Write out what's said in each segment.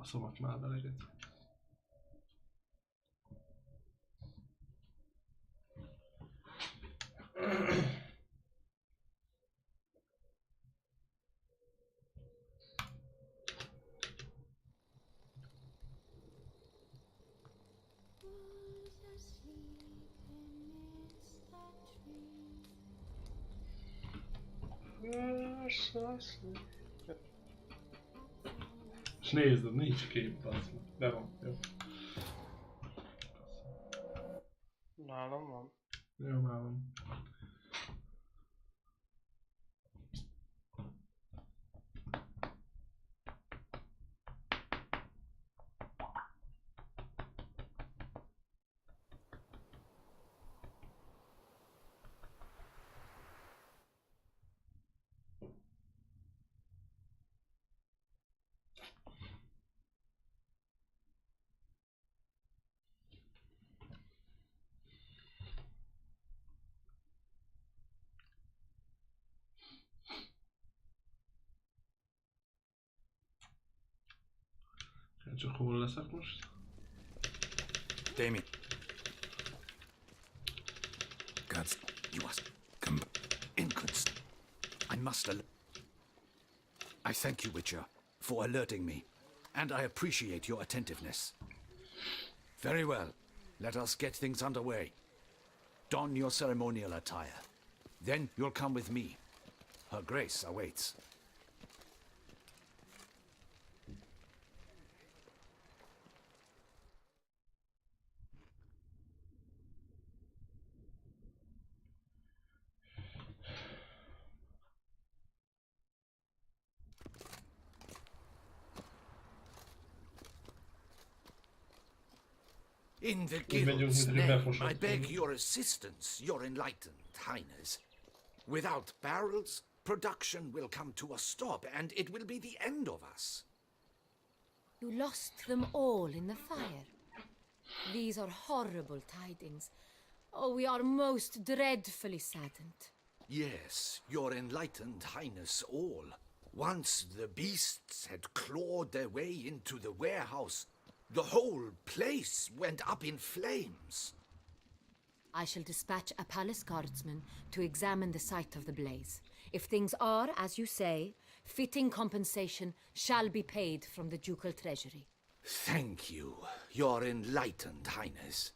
Baszomat már eleget. És nézd, nincs kép, basszma. De van, jó. Nálam van. Jó, már van. Csak hol leszek most? Damien. Gods, you must come in constant. I must I thank you, Witcher, for alerting me, and I appreciate your attentiveness. Very well. Let us get things underway. Don your ceremonial attire. Then you'll come with me. Her Grace awaits. In the guild's name, I beg your assistance, your enlightened highness. Without barrels, production will come to a stop, and it will be the end of us. You lost them all in the fire. These are horrible tidings. Oh, we are most dreadfully saddened. Yes, your enlightened highness all. Once the beasts had clawed their way into the warehouse, the whole place went up in flames. I shall dispatch a palace guardsman to examine the site of the blaze. If things are, as you say, fitting compensation shall be paid from the ducal treasury. Thank you, your enlightened highness.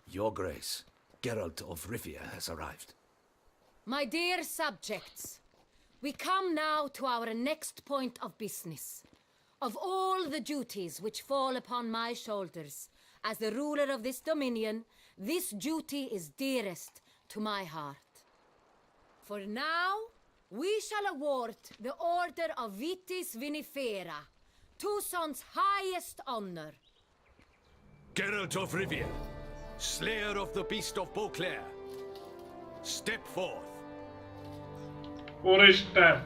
Your Grace, Geralt of Rivia has arrived. My dear subjects, we come now to our next point of business. Of all the duties which fall upon my shoulders, as the ruler of this dominion, this duty is dearest to my heart. For now, we shall award the Order of Vitis Vinifera, Tucson's highest honor. Geralt of Rivia, slayer of the beast of Beauclair, step forth. Úristen!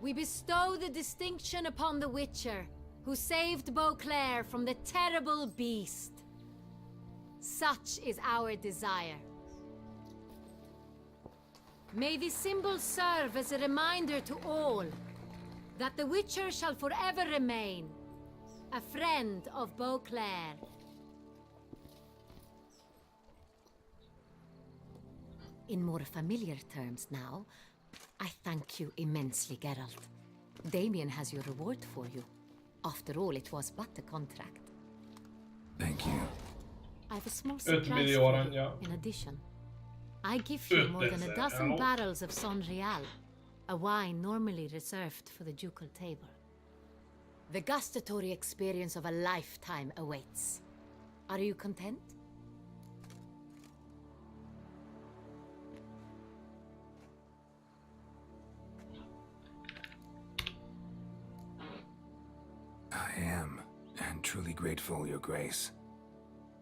We bestow the distinction upon the Witcher, who saved Beauclair from the terrible beast. Such is our desire. May this symbol serve as a reminder to all that the Witcher shall forever remain a friend of Beauclair. In more familiar terms now, I thank you immensely, Geralt. Damien has your reward for you. After all, it was but a contract. Thank you. I have a small surprise for you, in addition. I give you more than a dozen barrels of Sonreal, a wine normally reserved for the ducal table. The gustatory experience of a lifetime awaits. Are you content? I am, and truly grateful, Your Grace.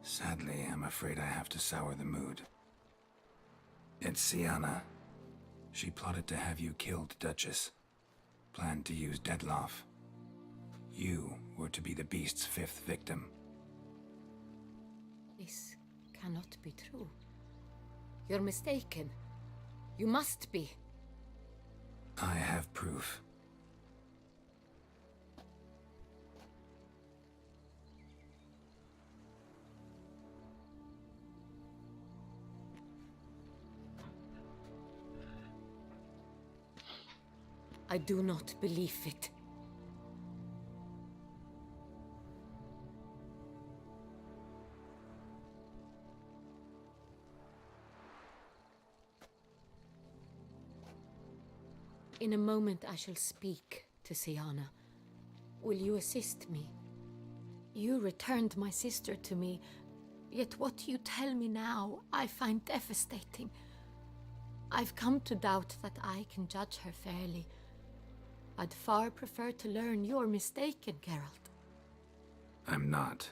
Sadly, I'm afraid I have to sour the mood. It's Sienna. She plotted to have you killed, Duchess. Planned to use Dettlaff. You were to be the beast's fifth victim. This cannot be true. You're mistaken. You must be. have proof. I do not believe it. In a moment I shall speak to Siana. Will you assist me? You returned my sister to me, yet what you tell me now I find devastating. I've come to doubt that I can judge her fairly. I'd far prefer to learn you're mistaken, Geralt. I'm not.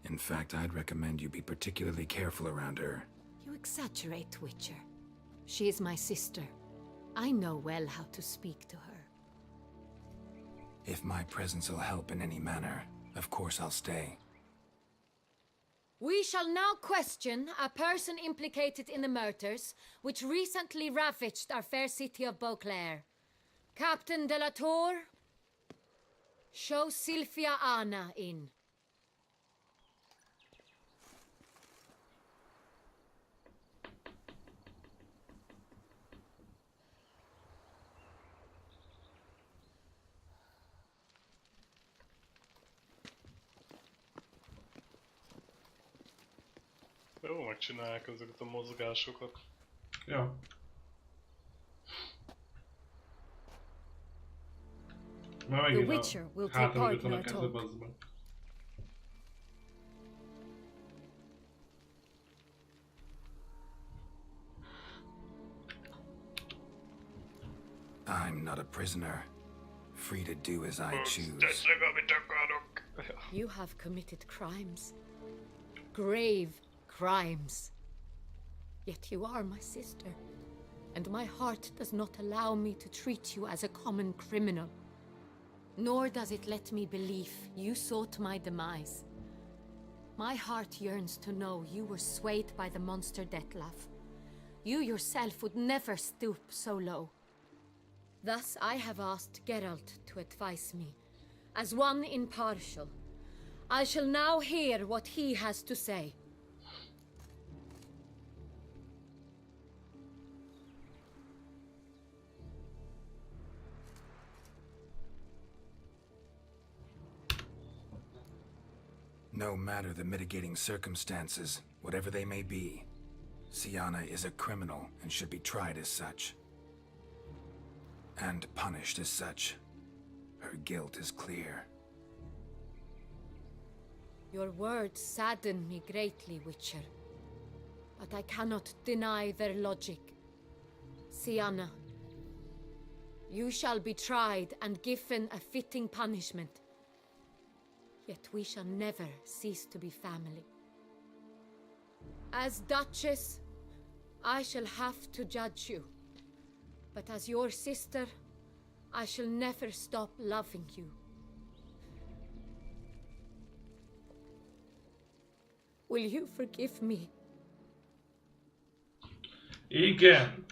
In fact, I'd recommend you be particularly careful around her. You exaggerate, Witcher. She is my sister. I know well how to speak to her. If my presence will help in any manner, of course I'll stay. We shall now question a person implicated in the murders which recently ravaged our fair city of Beauclair. Captain de la Tour, show Sylvia Anna in. Jó, megcsinálják ezeket a mozgásokat. Ja. Már The megint Witcher will a take part hátamögött in van a our keze, talk. bazd meg. I'm not a prisoner, free to do as I choose. Teszek, amit akarok. You have committed crimes. Grave crimes. Yet you are my sister, and my heart does not allow me to treat you as a common criminal. Nor does it let me believe you sought my demise. My heart yearns to know you were swayed by the monster Dettlaff. You yourself would never stoop so low. Thus I have asked Geralt to advise me, as one impartial. I shall now hear what he has to say. No matter the mitigating circumstances, whatever they may be, Siana is a criminal and should be tried as such. And punished as such. Her guilt is clear. Your words sadden me greatly, Witcher. But I cannot deny their logic. Siana, you shall be tried and given a fitting punishment. Yet we shall never cease to be family. As Duchess, I shall have to judge you. But as your sister, I shall never stop loving you. Will you forgive me? Igen!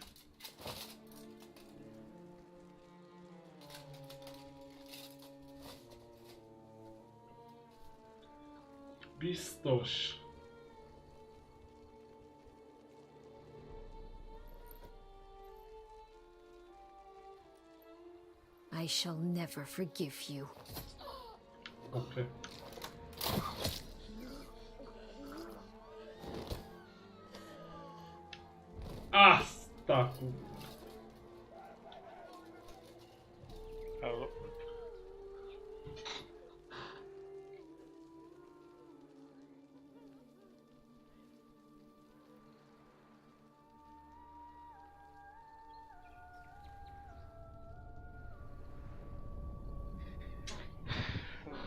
Biztos. I shall never forgive you. Oké. Azt a kurva. Hello.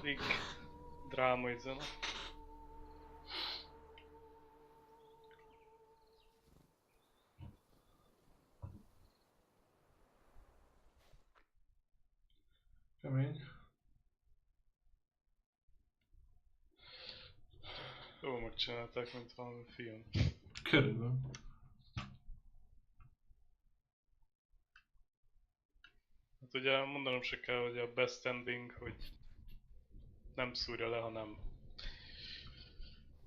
Elég drámai zene. Kemény. Jó megcsinálták, mint valami film. Körülbelül. ugye mondanom se kell, hogy a best ending, hogy nem szúrja le, hanem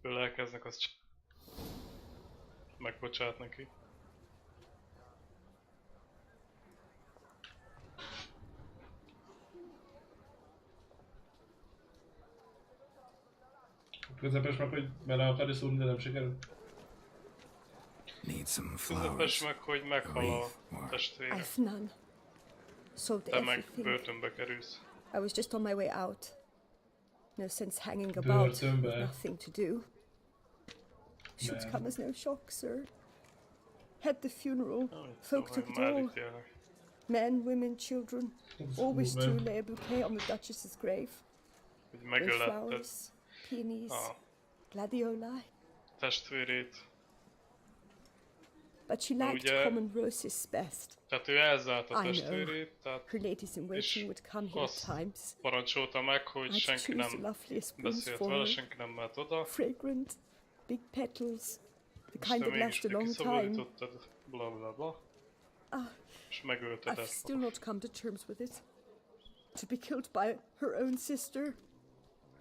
ölelkeznek, azt csak megbocsát neki. Közepes meg, hogy bele akarja szúrni, de nem sikerül. Need some Közepes flowers. meg, hogy meghal a testvére. I've none. Sold Te meg everything. börtönbe kerülsz. I was just on my way out. No sense hanging about with Börtönbe. nothing to do. Should Nem. come as no shock, sir. Had the funeral. Amit Folk tudom, took it hogy már all. ítélnek. Men, women, children. Always Well. to lay a bouquet on the Duchess's grave. Hogy With megöletted flowers, peonies, a gladioli. testvérét. But she Na liked ugye- common roses best. Tehát ő elzárt a I know. testvérét, tehát Her ladies in waiting would come here at azt times. parancsolta meg, hogy I'd senki choose the nem loveliest blooms beszélt for vele, her. senki nem mehet oda. Fragrant, big petals, the És kind te that last mégis a long time. kiszabadítottad, bla bla bla. És megölted I've ezt. still not come to terms with it. To be killed by her own sister.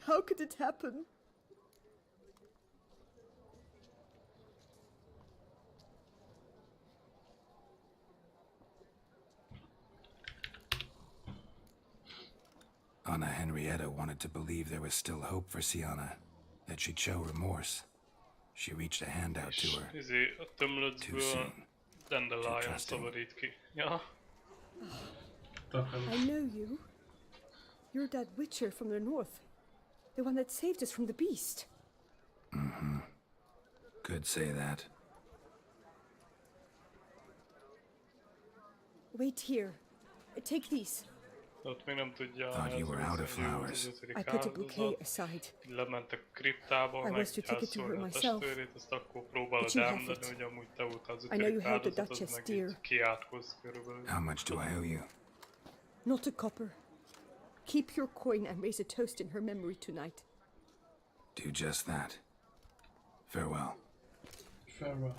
How could it happen? Anna Henrietta wanted to believe there was still hope for Sienna, that she'd show remorse. She reached a hand out to És her. a Too tömlöcből soon. Dandelion trusting. szabadít ki. Ja, I know you. You're that witcher from the north. The one that saved us from the beast. Could say that. Wait here. Take these. de ott még nem tudja. Thought you were out of flowers. I put a bouquet aside. Lementek a kriptába, I was to take it to her meggyászolni a myself. testvérét, azt akkor próbálod But you have elmondani, it. hogy amúgy te voltál az I know you held the áldozat, az Duchess meg dear. így kiátkozz körülbelül. How much do I owe you? Not a copper. Keep your coin and raise a toast in her memory tonight. Do just that. Farewell. Farewell.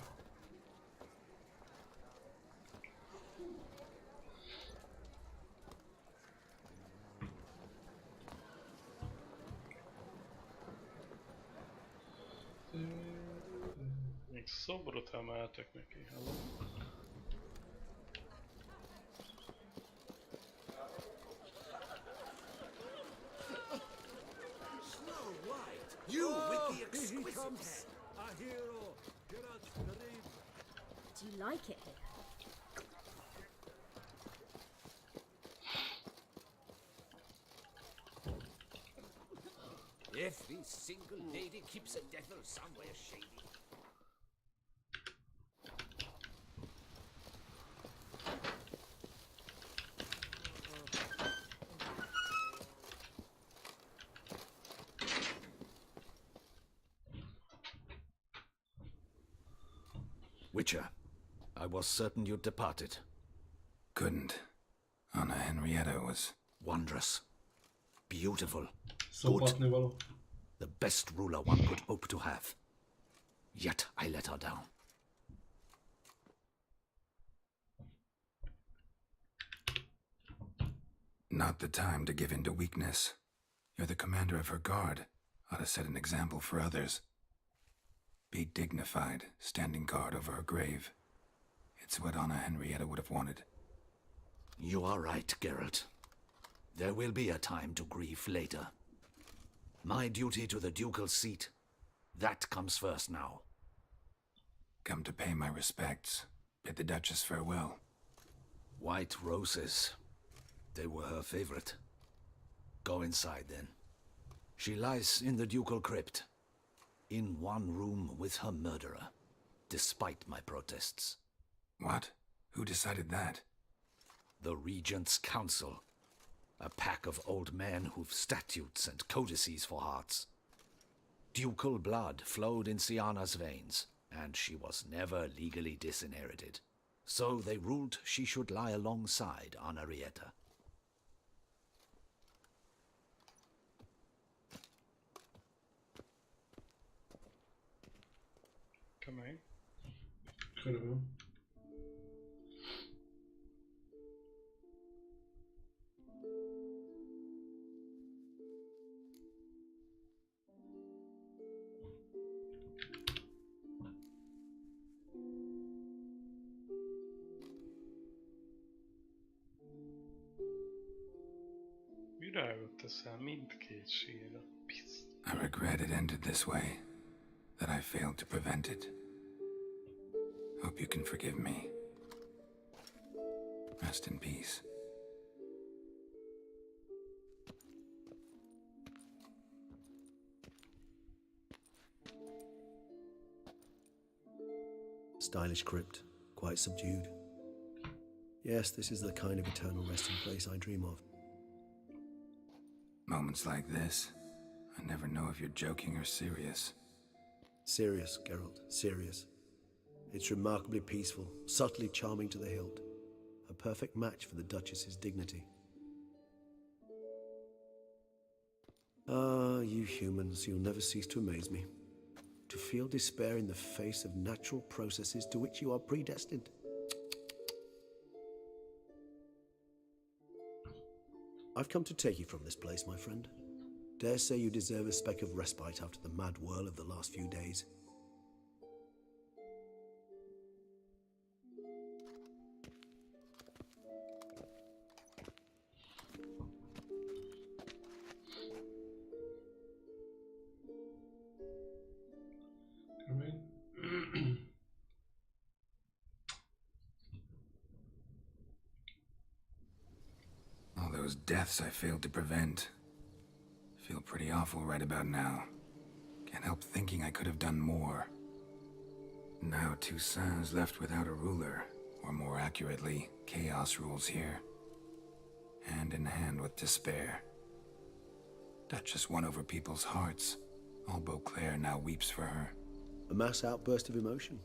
Még szobrot emeltek neki. Hello. You with the exquisite head. A hero. Do you like it here? If this single lady keeps a devil somewhere shady. Witcher, I was certain you'd departed. Couldn't. Anna Henrietta was... Wondrous. Beautiful. Szopatni való. The best ruler one could hope to have. Yet I let her down. Not the time to give in to weakness. You're the commander of her guard. Ought to set an example for others. Be dignified, standing guard over her grave. It's what Anna Henrietta would have wanted. You are right, Geralt. There will be a time to grieve later. My duty to the ducal seat, that comes first now. Come to pay my respects. Bid the Duchess farewell. White roses. They were her favorite. Go inside, then. She lies in the ducal crypt. In one room with her murderer. Despite my protests. What? Who decided that? The Regent's Council. A pack of old men who've statutes and codices for hearts. Ducal blood flowed in Sienna's veins, and she was never legally disinherited. So they ruled she should lie alongside Anna Henrietta. Kemény. Körülbelül. Virágot teszel mindkét sírra. Pisz. I regret it ended this way, that I failed to prevent it. Hope you can forgive me. Rest in peace. Stylish crypt, quite subdued. Yes, this is the kind of eternal resting place I dream of. Moments like this, I never know if you're joking or serious. Serious, Geralt, serious. It's remarkably peaceful, subtly charming to the hilt. A perfect match for the Duchess's dignity. Ah, you humans, you'll never cease to amaze me. To feel despair in the face of natural processes to which you are predestined. I've come to take you from this place, my friend. Dare say you deserve a speck of respite after the mad whirl of the last few days. Come in. All those deaths I failed to prevent. Feel pretty awful right about now. Can't help thinking I could have done more. Now Toussaint's left without a ruler, or more accurately, chaos rules here. Hand in hand with despair. Duchess won over people's hearts. All Beauclair now weeps for her. A mass outburst of emotion.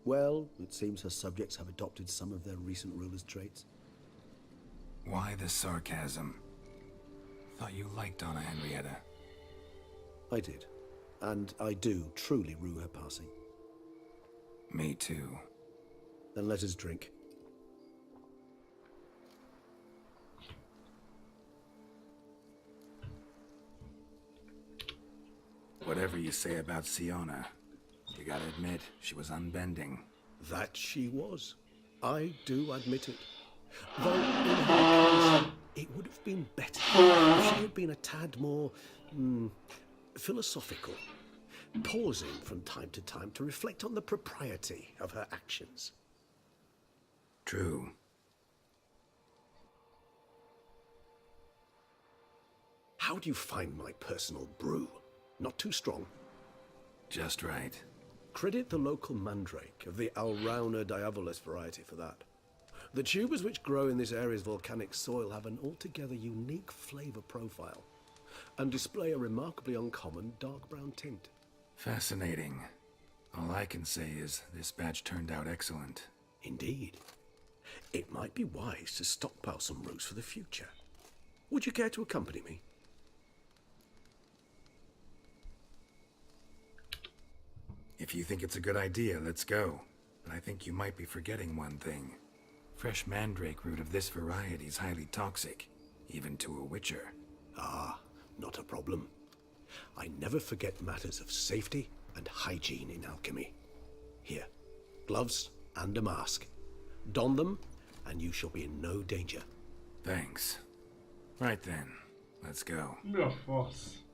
Well, it seems her subjects have adopted some of their recent ruler's traits. Why the sarcasm? Thought you liked Donna Henrietta. I did. And I do truly rue her passing. Me too. Then let us drink. Whatever you say about Siona, you gotta admit, she was unbending. That she was. I do admit it. Though, in her case, it would have been better if she had been a tad more philosophical, pausing from time to time to reflect on the propriety of her actions. True. How do you find my personal brew? Not too strong? Just right. Credit the local mandrake of the Alrauna diabolus variety for that. The tubers which grow in this area's volcanic soil have an altogether unique flavor profile and display a remarkably uncommon dark brown tint. Fascinating. All I can say is this batch turned out excellent. Indeed. It might be wise to stockpile some roots for the future. Would you care to accompany me? If you think it's a good idea, let's go. But I think you might be forgetting one thing. Fresh mandrake root of this variety is highly toxic, even to a witcher. Ah, not a problem. I never forget matters of safety and hygiene in alchemy. Here, gloves and a mask. Don them, and you shall be in no danger. Thanks. Right then, let's go. Mi a fasz?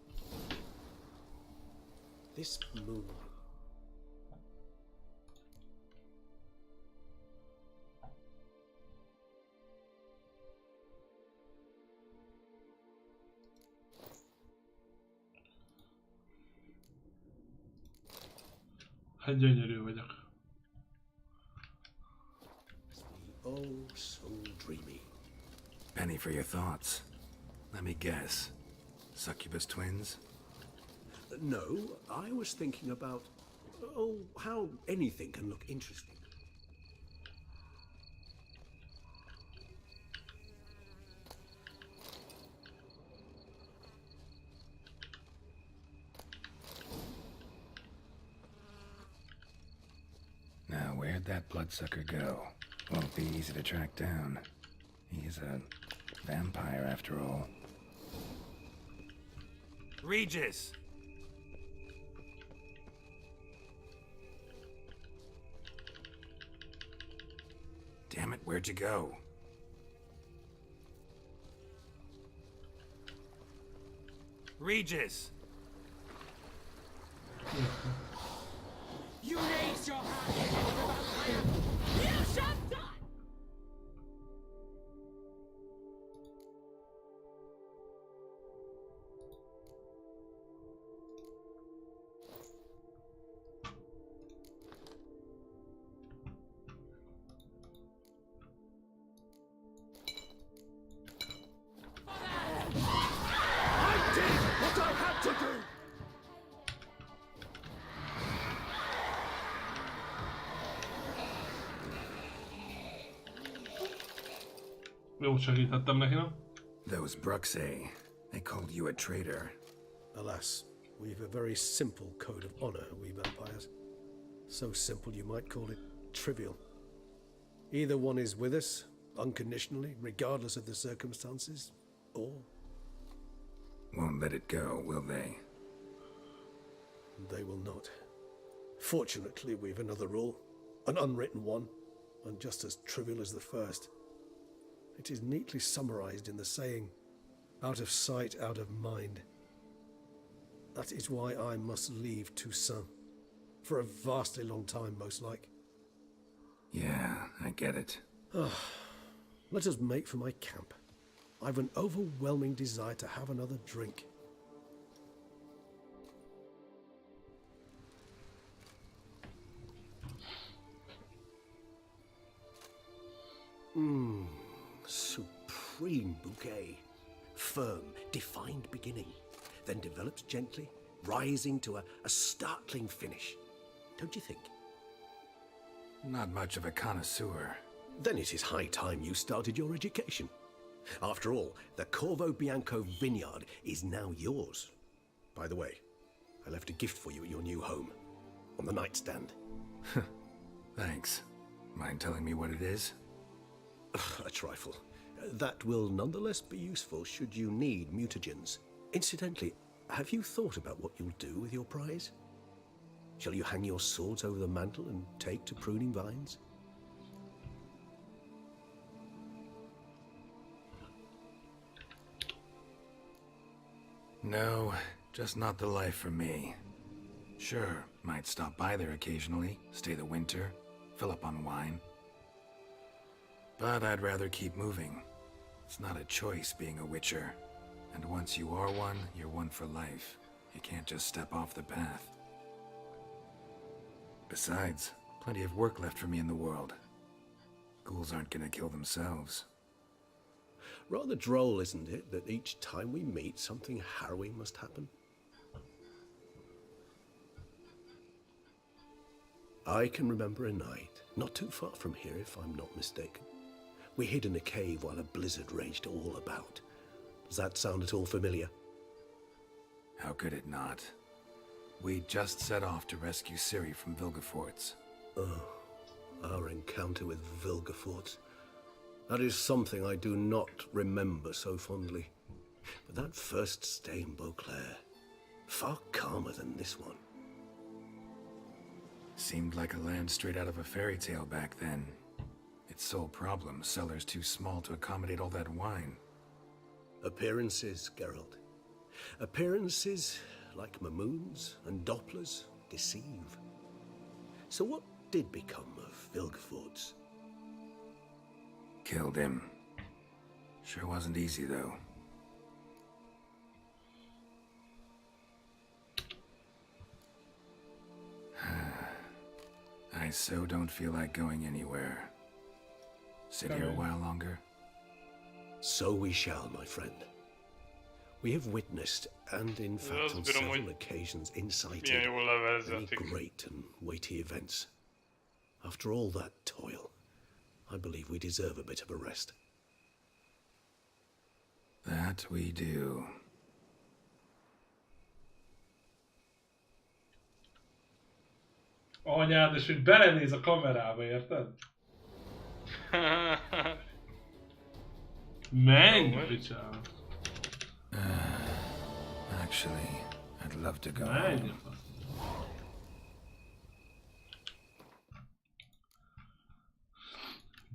This moon... Hát gyönyörű vagyok. Oh, so dreamy. Penny for your thoughts. Let me guess. Succubus twins? No, I was thinking about... oh, how anything can look interesting. Now, where'd that bloodsucker go? Won't be easy to track down. He's a vampire, after all. Regis! Damn it, where'd you go? Regis! You raise your hand! You shall die! I did what I had to do! Jó, segítettem neki, nem? Those Bruxay, they called you a traitor. Alas, we've a very simple code of honor, we vampires. So simple you might call it trivial. Either one is with us, unconditionally, regardless of the circumstances, or... Won't let it go, will they? they will not. Fortunately, we've another rule, an unwritten one, and just as trivial as the first. It is neatly summarized in the saying, out of sight, out of mind. That is why I must leave Toussaint. For a vastly long time, most like. Yeah, I get it. Let us make for my camp. I've an overwhelming desire to have another drink. Supreme bouquet. Firm, defined beginning, then develops gently, rising to a startling finish. Don't you think? Not much of a connoisseur. Then it is high time you started your education. After all, the Corvo Bianco vineyard is now yours. By the way, I left a gift for you at your new home, on the nightstand. Thanks. Mind telling me what it is? A trifle. That will nonetheless be useful should you need mutagens. Incidentally, have you thought about what you'll do with your prize? Shall you hang your swords over the mantle and take to pruning vines? No, just not the life for me. Sure, might stop by there occasionally, stay the winter, fill up on wine. But I'd rather keep moving. It's not a choice being a witcher. And once you are one, you're one for life. You can't just step off the path. Besides, plenty of work left for me in the world. Ghouls aren't gonna kill themselves. Rather droll, isn't it, that each time we meet, something harrowing must happen? I can remember a night, not too far from here if I'm not mistaken. We hid in a cave while a blizzard raged all about. Does that sound at all familiar? How could it not? We just set off to rescue Ciri from Vilgefortz. Our encounter with Vilgefortz. That is something I do not remember so fondly. But that first stay in Beauclair, far calmer than this one. Seemed like a land straight out of a fairy tale back then. Its sole problem, cellars too small to accommodate all that wine. Appearances, Geralt. Appearances, like Mamoons and Dopplers, deceive. So what did become of Vilgefortz? Killed him. Sure wasn't easy, though. I so don't feel like going anywhere. Sit here a while longer? So we shall, my friend. We have witnessed, and in fact on several occasions incited, milyen jól many levezetik. great and weighty events. After all that toil, I believe we deserve a bit of a rest. That we do. Anyád, és hogy belenéz a kamerába, érted? Menj, picsám! Actually, I'd love to go Menj! home.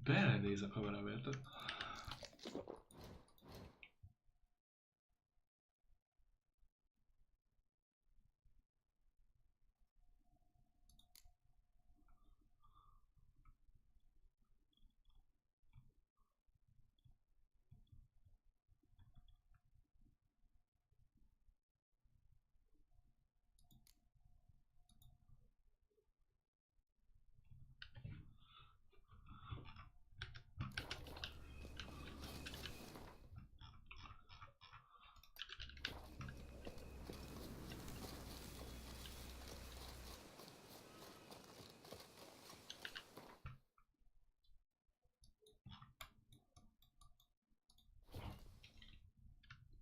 Belenéz a kamerába, érted?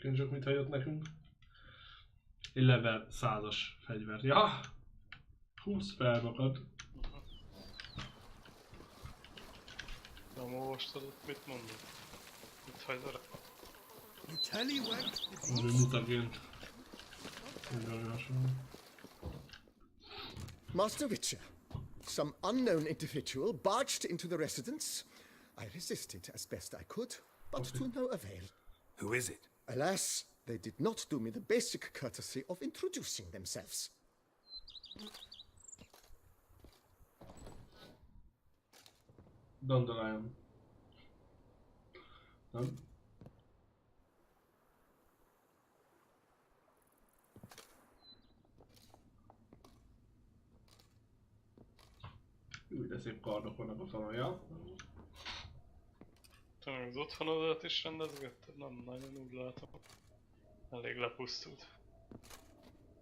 egyébként, csak mintha jött nekünk. Egy level 100-as fegyver. Ja! 20 felmakad. Nem olvastad ott, mit mondod? Mit hagyod? Valami mutagént. Valami hasonló. Master Witcher, some unknown individual barged into the residence. I resisted as best I could, but to no avail. Who is it? Alas, they did not do me the basic courtesy of introducing themselves. Dandelion. Nem? Úgy, de szép kardok vannak a falon, ja? Te meg az otthonodat is rendezgetted? Nem nagyon úgy látom. Elég lepusztult.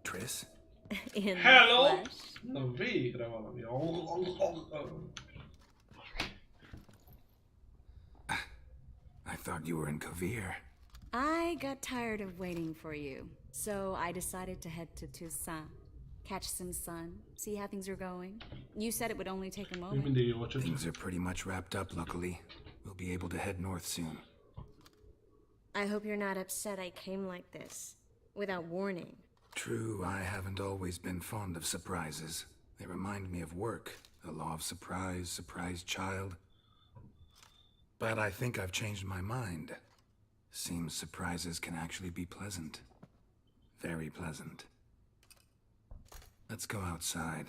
Triss? In Hello! the flesh. Na végre valami. I thought you were in Kavir. I got tired of waiting for you, so I decided to head to Toussaint. Catch some sun, see how things are going. You said it would only take a Még moment. mindig jó csak. Things are pretty much wrapped up, luckily. We'll be able to head north soon. I hope you're not upset I came like this, without warning. True, I haven't always been fond of surprises. They remind me of work, the law of surprise, surprise child. But I think I've changed my mind. Seems surprises can actually be pleasant. Very pleasant. Let's go outside.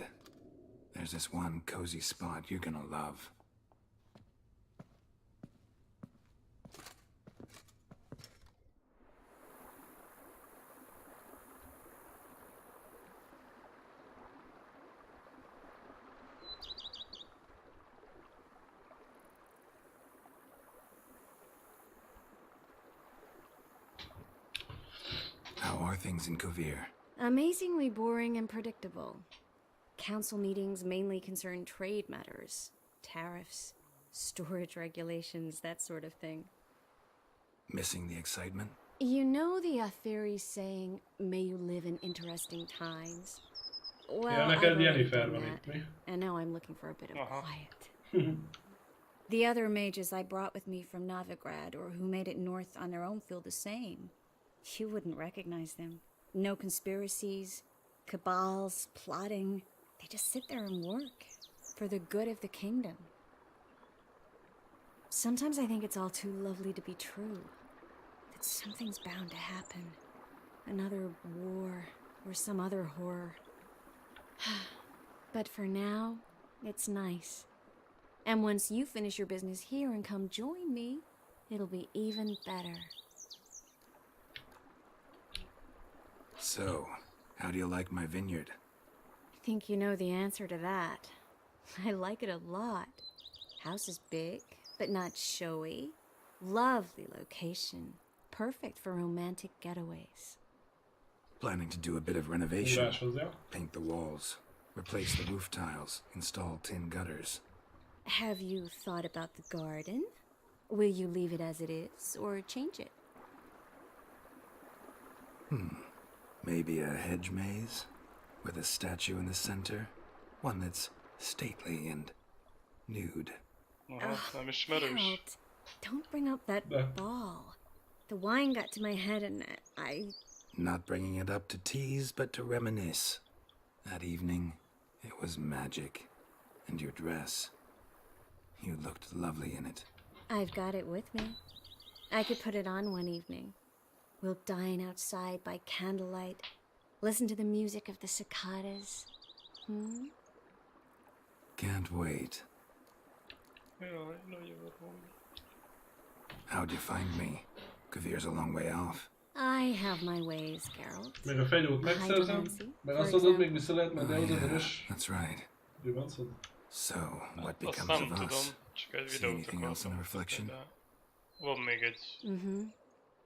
There's this one cozy spot you're gonna love. How are things in Kavir? Amazingly boring and predictable. Council meetings mainly concern trade matters, tariffs, storage regulations, that sort of thing. Missing the excitement? You know the Atheri saying, may you live in interesting times? Well, Ja, I've neked already Jennifer done van that, itt, mi? and now I'm looking for a bit of Uh-huh. quiet. The other mages I brought with me from Novigrad or who made it north on their own feel the same. You wouldn't recognize them. No conspiracies, cabals, plotting. They just sit there and work for the good of the kingdom. Sometimes I think it's all too lovely to be true. That something's bound to happen. Another war or some other horror. But for now, it's nice. And once you finish your business here and come join me, it'll be even better. So, how do you like my vineyard? I think you know the answer to that. I like it a lot. House is big, but not showy. Lovely location. Perfect for romantic getaways. Planning to do a bit of renovation. Íráshoz, ja? Paint the walls, replace the roof tiles, install tin gutters. Have you thought about the garden? Will you leave it as it is, or change it? Maybe a hedge maze with a statue in the center. One that's stately and nude. Aha, nem ismerős. Geralt, don't bring up that Yeah. ball. The wine got to my head and I... Not bringing it up to tease, but to reminisce. That evening, it was magic. And your dress. You looked lovely in it. I've got it with me. I could put it on one evening. We'll dine outside by candlelight, listen to the music of the cicadas. Can't wait. Jaj, nagyon jó. How'd you find me? Kavir's a long way off. I have my ways, Geralt. Meg a fegyót megszerzem, meg azt mondod, még vissza lehet menni ahhoz a vörös That's right. gyümölcsöd. So, what Azt becomes nem of tudom, us? csak egy See videót anything else in the akartam, reflection? de van még egy Mm-hmm.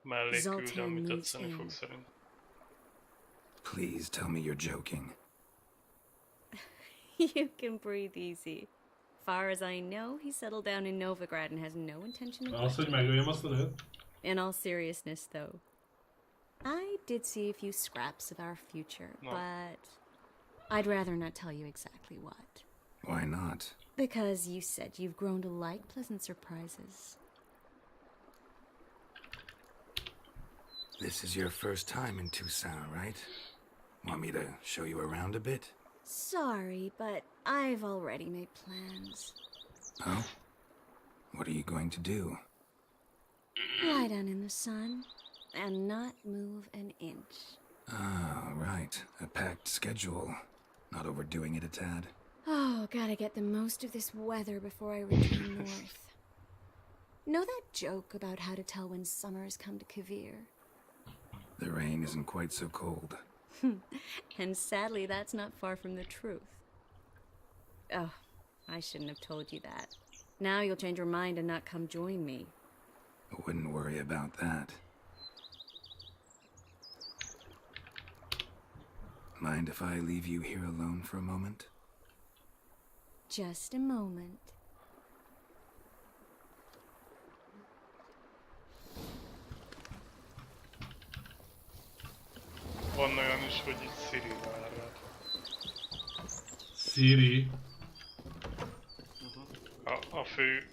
mellékküldő, Zoltán amit needs tetszeni in. fog szerint. Please tell me you're joking. You can breathe easy. Far as I know, he settled down in Novigrad and has no intention of Az, hogy quitting. megöljem azt a nőt. In all seriousness, though, I did see a few scraps of our future, No. but I'd rather not tell you exactly what. Why not? Because you said you've grown to like pleasant surprises. This is your first time in Tucson, right? Want me to show you around a bit? Sorry, but I've already made plans. Oh? What are you going to do? Lie down in the sun and not move an inch. Ah, right. A packed schedule. Not overdoing it a tad. Oh, gotta get the most of this weather before I return north. Know that joke about how to tell when summer's come to Kavir? The rain isn't quite so cold. And sadly, that's not far from the truth. Oh, I shouldn't have told you that. Now you'll change your mind and not come join me. I wouldn't worry about that. Mind if I leave you here alone for a moment? Just a moment. Van olyan is, hogy itt Siri vár rád. Siri. A fő...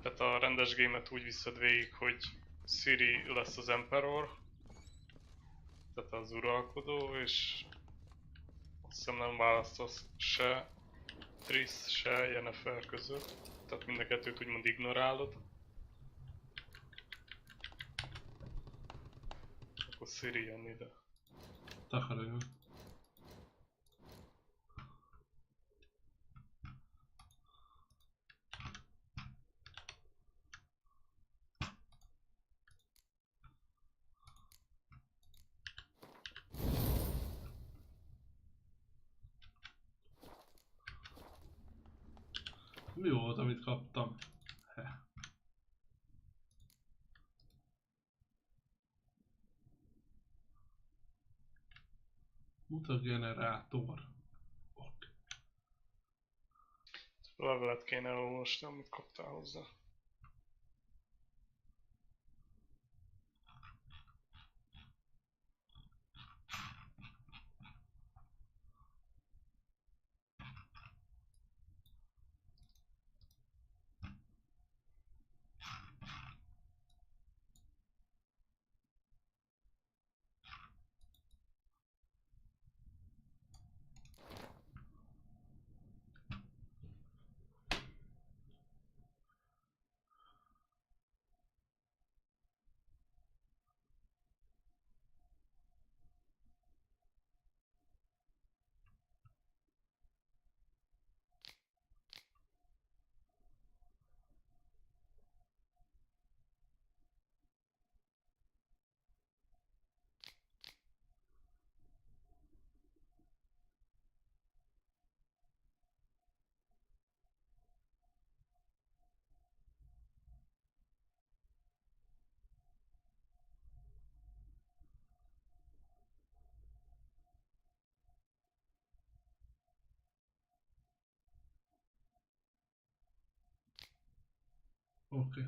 Tehát a rendes gémet úgy viszed végig, hogy Siri lesz az Emperor. Tehát az uralkodó, és azt hiszem nem választasz se Triss, se Yennefer között. Tehát mind a kettőt úgymond ignorálod. Akkor Siri jön ide. Takarodjon. Mi volt, amit kaptam? Mutagenerátor. Ok. Levelet kéne elolvasni, amit kaptál hozzá. Oké.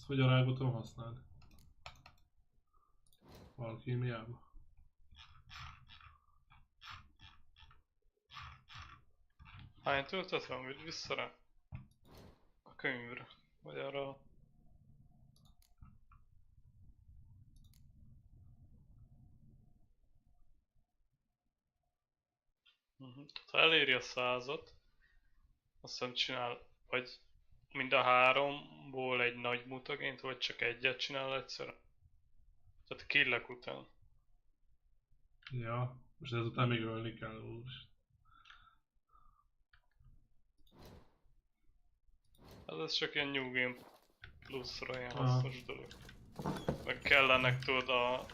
Ezt hogyan rá tudom használni? Alkímiába. Hány töltet van, vagy vissza rá? A könyvre. Vagy arra... Tehát ha eléri a 100-at, azt hiszem csinál, vagy mind a 3-ból egy nagy mutagént, vagy csak egyet csinál egyszer. Tehát killek után. Ja. Most ezután még ölni kell, úristen. Hát ez csak ilyen New Game Plus-ra ilyen hasznos dolog. Meg kellenek tudod a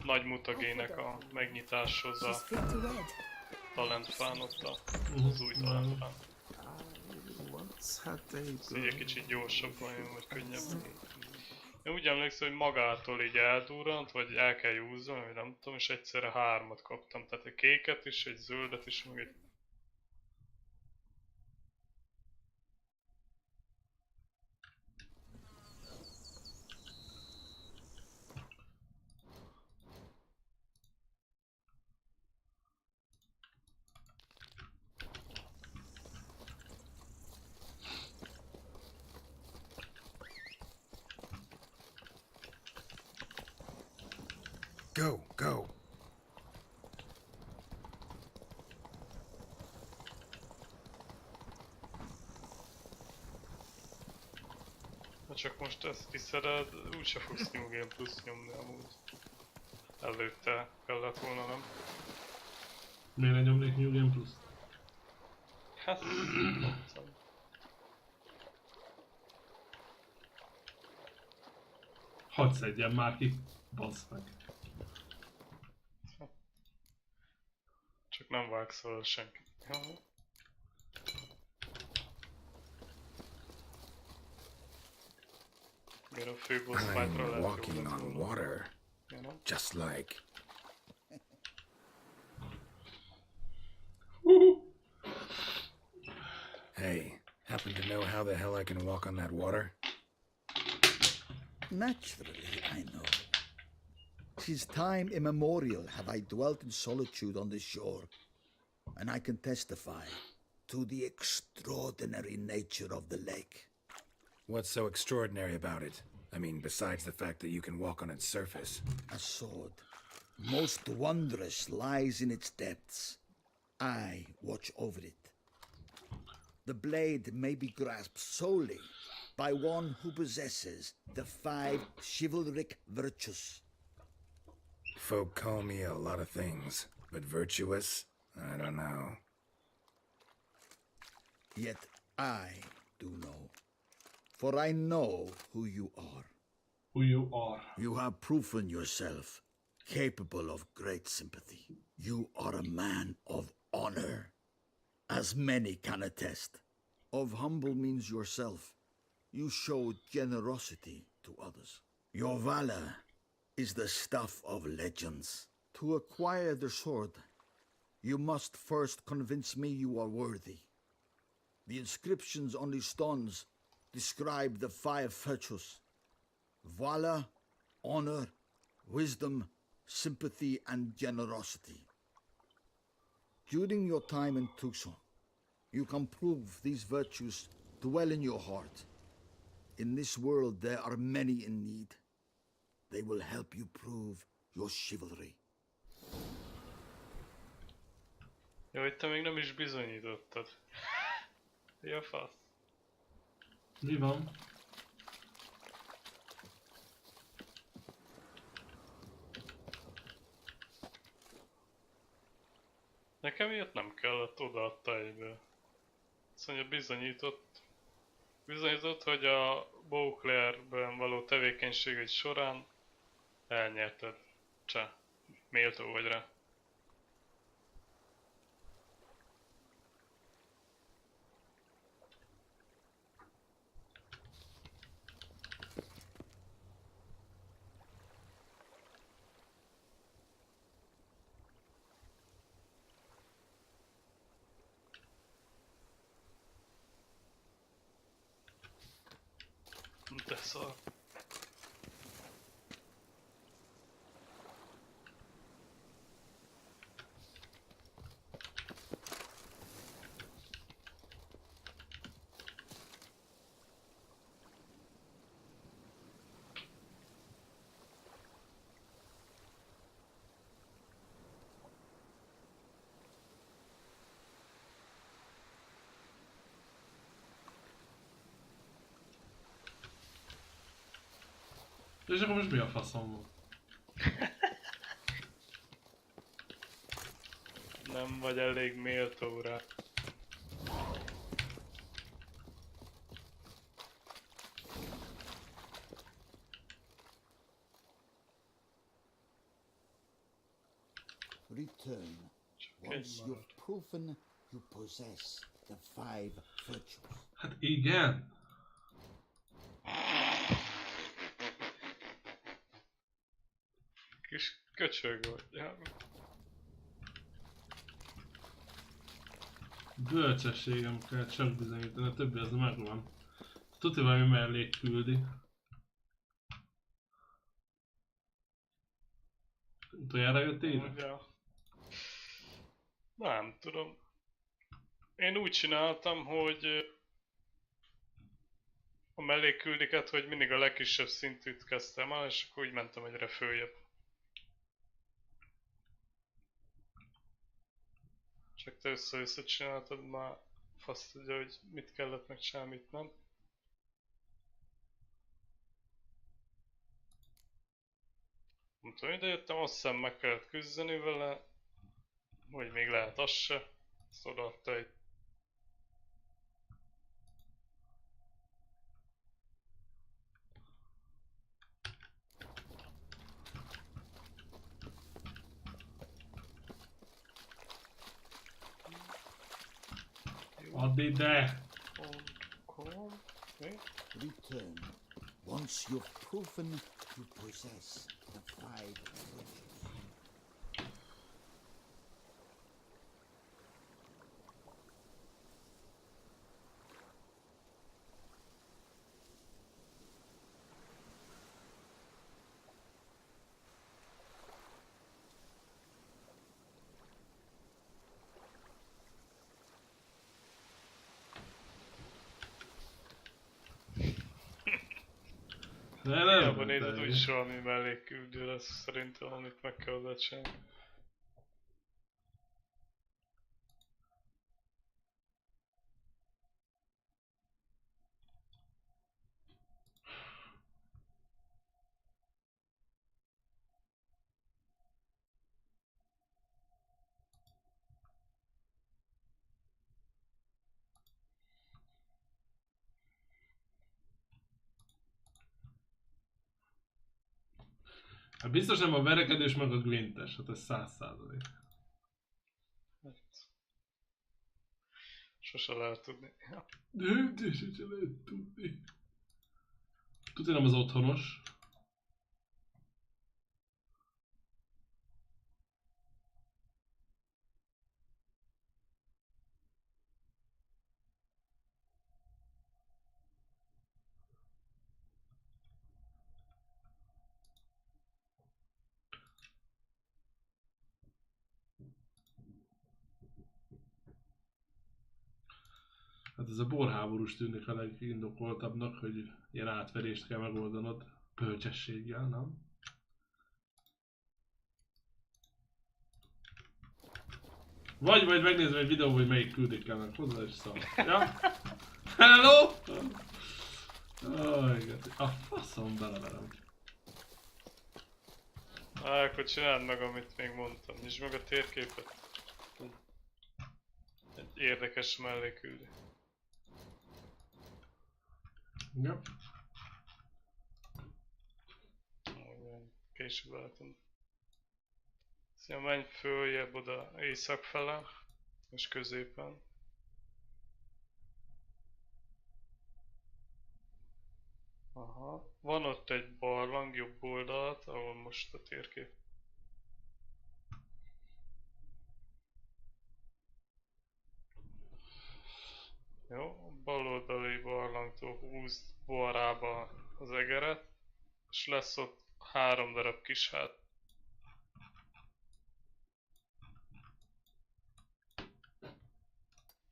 nagy mutagének a megnyitáshoz a talentfán ott az új talentfán. Ez így egy kicsit gyorsabban jön, vagy könnyebb. Én úgy emlékszem, hogy magától így eldurrant, vagy el kell júzzon, vagy nem tudom, és egyszerre 3-at kaptam. Tehát egy kéket is, egy zöldet is, meg egy... Go, go. Ha csak most ezt kiszered, úgyse fogsz New Game Plus nyomni amúgy. Előtte kellett volna, nem? Miért ne nyomnék New Game Plus? Hát, nem tudom. Hadd szedjen már ki, bassz meg. Csak nem vágsz vele senkit. Ja. Miért a főboss fightra I'm lehet walking jól on volna? water, You know? just like. Hey, happen to know how the hell I can walk on that water? Naturally, I know. Since time immemorial have I dwelt in solitude on this shore, and I can testify to the extraordinary nature of the lake. What's so extraordinary about it? I mean, besides the fact that you can walk on its surface. A sword, most wondrous, lies in its depths. I watch over it. The blade may be grasped solely by one who possesses the 5 chivalric virtues. Folk call me a lot of things, but virtuous? I don't know. Yet I do know. For I know who you are. Who you are. You have proven yourself capable of great sympathy. You are a man of honor, as many can attest. Of humble means yourself. You showed generosity to others. Your valor is the stuff of legends. To acquire the sword, you must first convince me you are worthy. The inscriptions on the stones describe the 5 virtues: valor, honor, wisdom, sympathy, and generosity. During your time in Tucson, you can prove these virtues dwell in your heart. In this world, there are many in need. They will help you prove your chivalry. Jó, hogy te még nem is bizonyítottad. Mi a fasz? Mi van? Nekem ilyet nem kellett, odaadta egyből. Azt mondja, bizonyított, hogy a Beauclair-ben való tevékenységed során elnyerted. Csá, méltó vagy rá. De szar. És akkor most mi a faszom van? Nem vagy elég méltó rá. Return once you've proven you possess the 5 virtues. Hát igen. Kis köcsög vagy. Ja. Bölcsességem kell csak bizonyítani, a többi az megvan. Tudja valami mellé küldi. Utoljára jöttél ide? Ja. Nem tudom. Én úgy csináltam, hogy a melléküldiket, hogy mindig a legkisebb szintűt kezdtem el, és akkor úgy mentem egyre följebb. Csak te össze-vissza csináltad, már fasz tudja, hogy mit kellett megcsinálni, mit nem. Nem tudom, ide jöttem, azt hiszem meg kellett küzdeni vele, vagy még lehet az se. Ezt odaadta egy... Add ide! Return once you've proven you possess the 5 virtues. Hiába nézed, úgyis valami mellékküldő lesz szerintem, amit meg kell oda csinálni. Hát biztos nem a verekedős meg a glintes, hát ez 100%. Hát... Sose lehet tudni. Ja. Döntések se lehet tudni. Tudja, nem az otthonos. Hát ez a borháborús tűnik a legindokoltabbnak, hogy ilyen átverést kell megoldanod bölcsességgel, nem? Vagy majd megnézem egy videóban, hogy melyik küldik kell meg hozzá, és szar. Ja? Hello! A faszom beleverem. Akkor csináld meg, amit még mondtam. Nyisd meg a térképet. Egy érdekes melléküldő. Ja. Később látom. Szóval menj följebb oda észak fele, és középen. Aha. Van ott egy barlang jobb oldalt, ahol most a térkép. Jó, bal oldali barlangtól húzd balrába az egeret, és lesz ott 3 darab kis hát.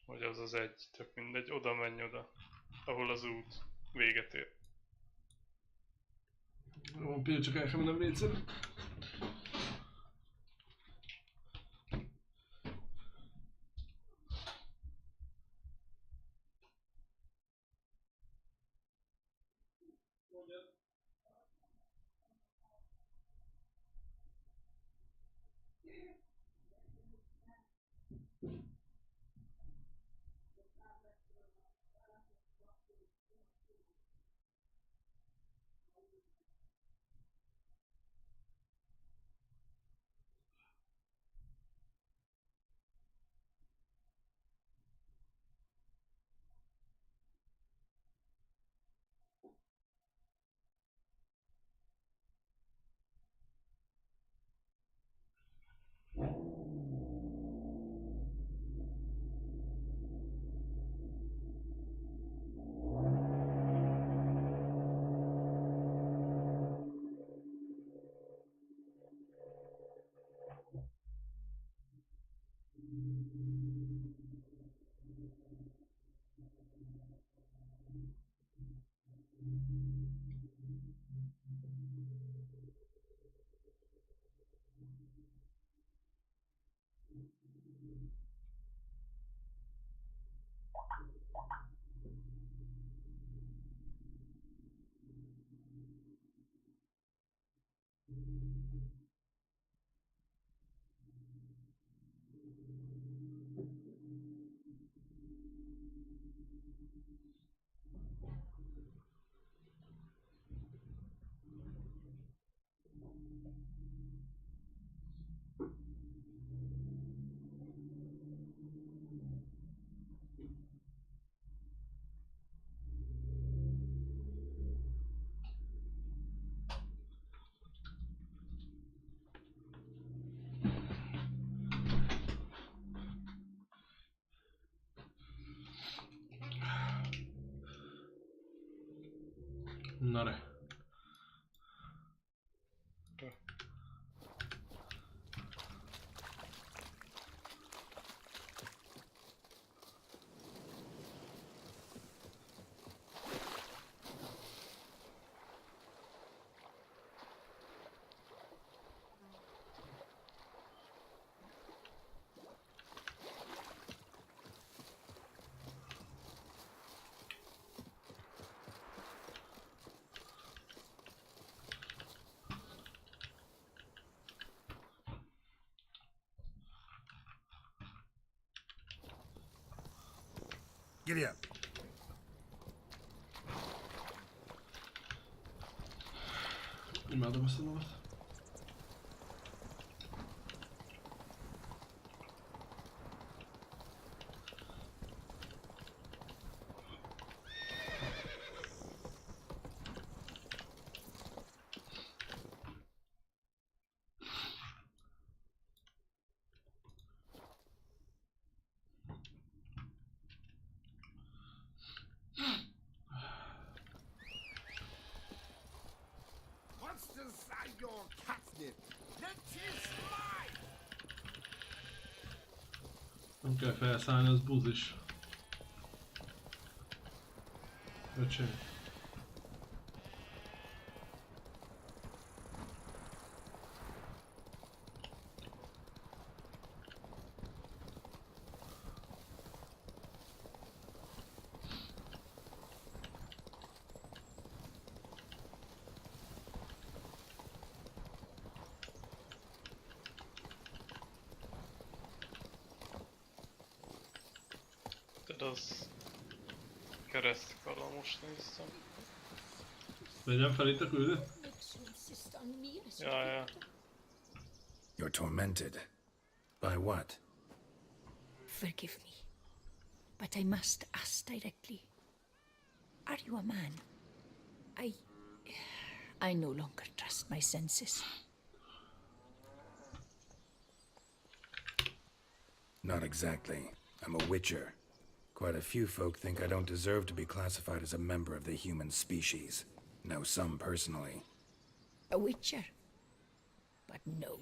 Vagy az az egy, tök mindegy, oda menj oda, ahol az út véget ér. Van pillanat, csak el kell mennem vécére. Na ne. Giddy up. Imádom ezt a dolgot. Nem kell felszállni, az buzis. Öcsém. Az keresztkala, most néztem. Vegyem fel itt a küldőt? Ja. You're tormented. By what? Forgive me, but I must ask directly. Are you a man? I no longer trust my senses. Not exactly. I'm a witcher. Quite a few folk think I don't deserve to be classified as a member of the human species. Know some personally. A witcher? But no,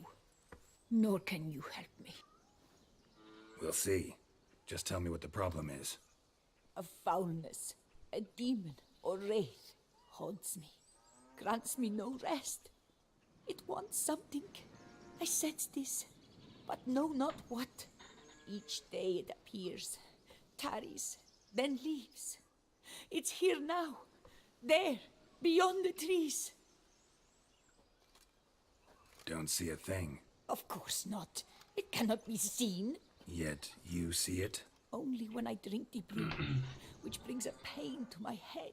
nor can you help me. We'll see. Just tell me what the problem is. A foulness, a demon or wraith haunts me, grants me no rest. It wants something. I sense this, but know not what. Each day it appears, tarries, then leaves. It's here now, there, beyond the trees. Don't see a thing. Of course not. It cannot be seen. Yet you see it? Only when I drink the brew, which brings a pain to my head,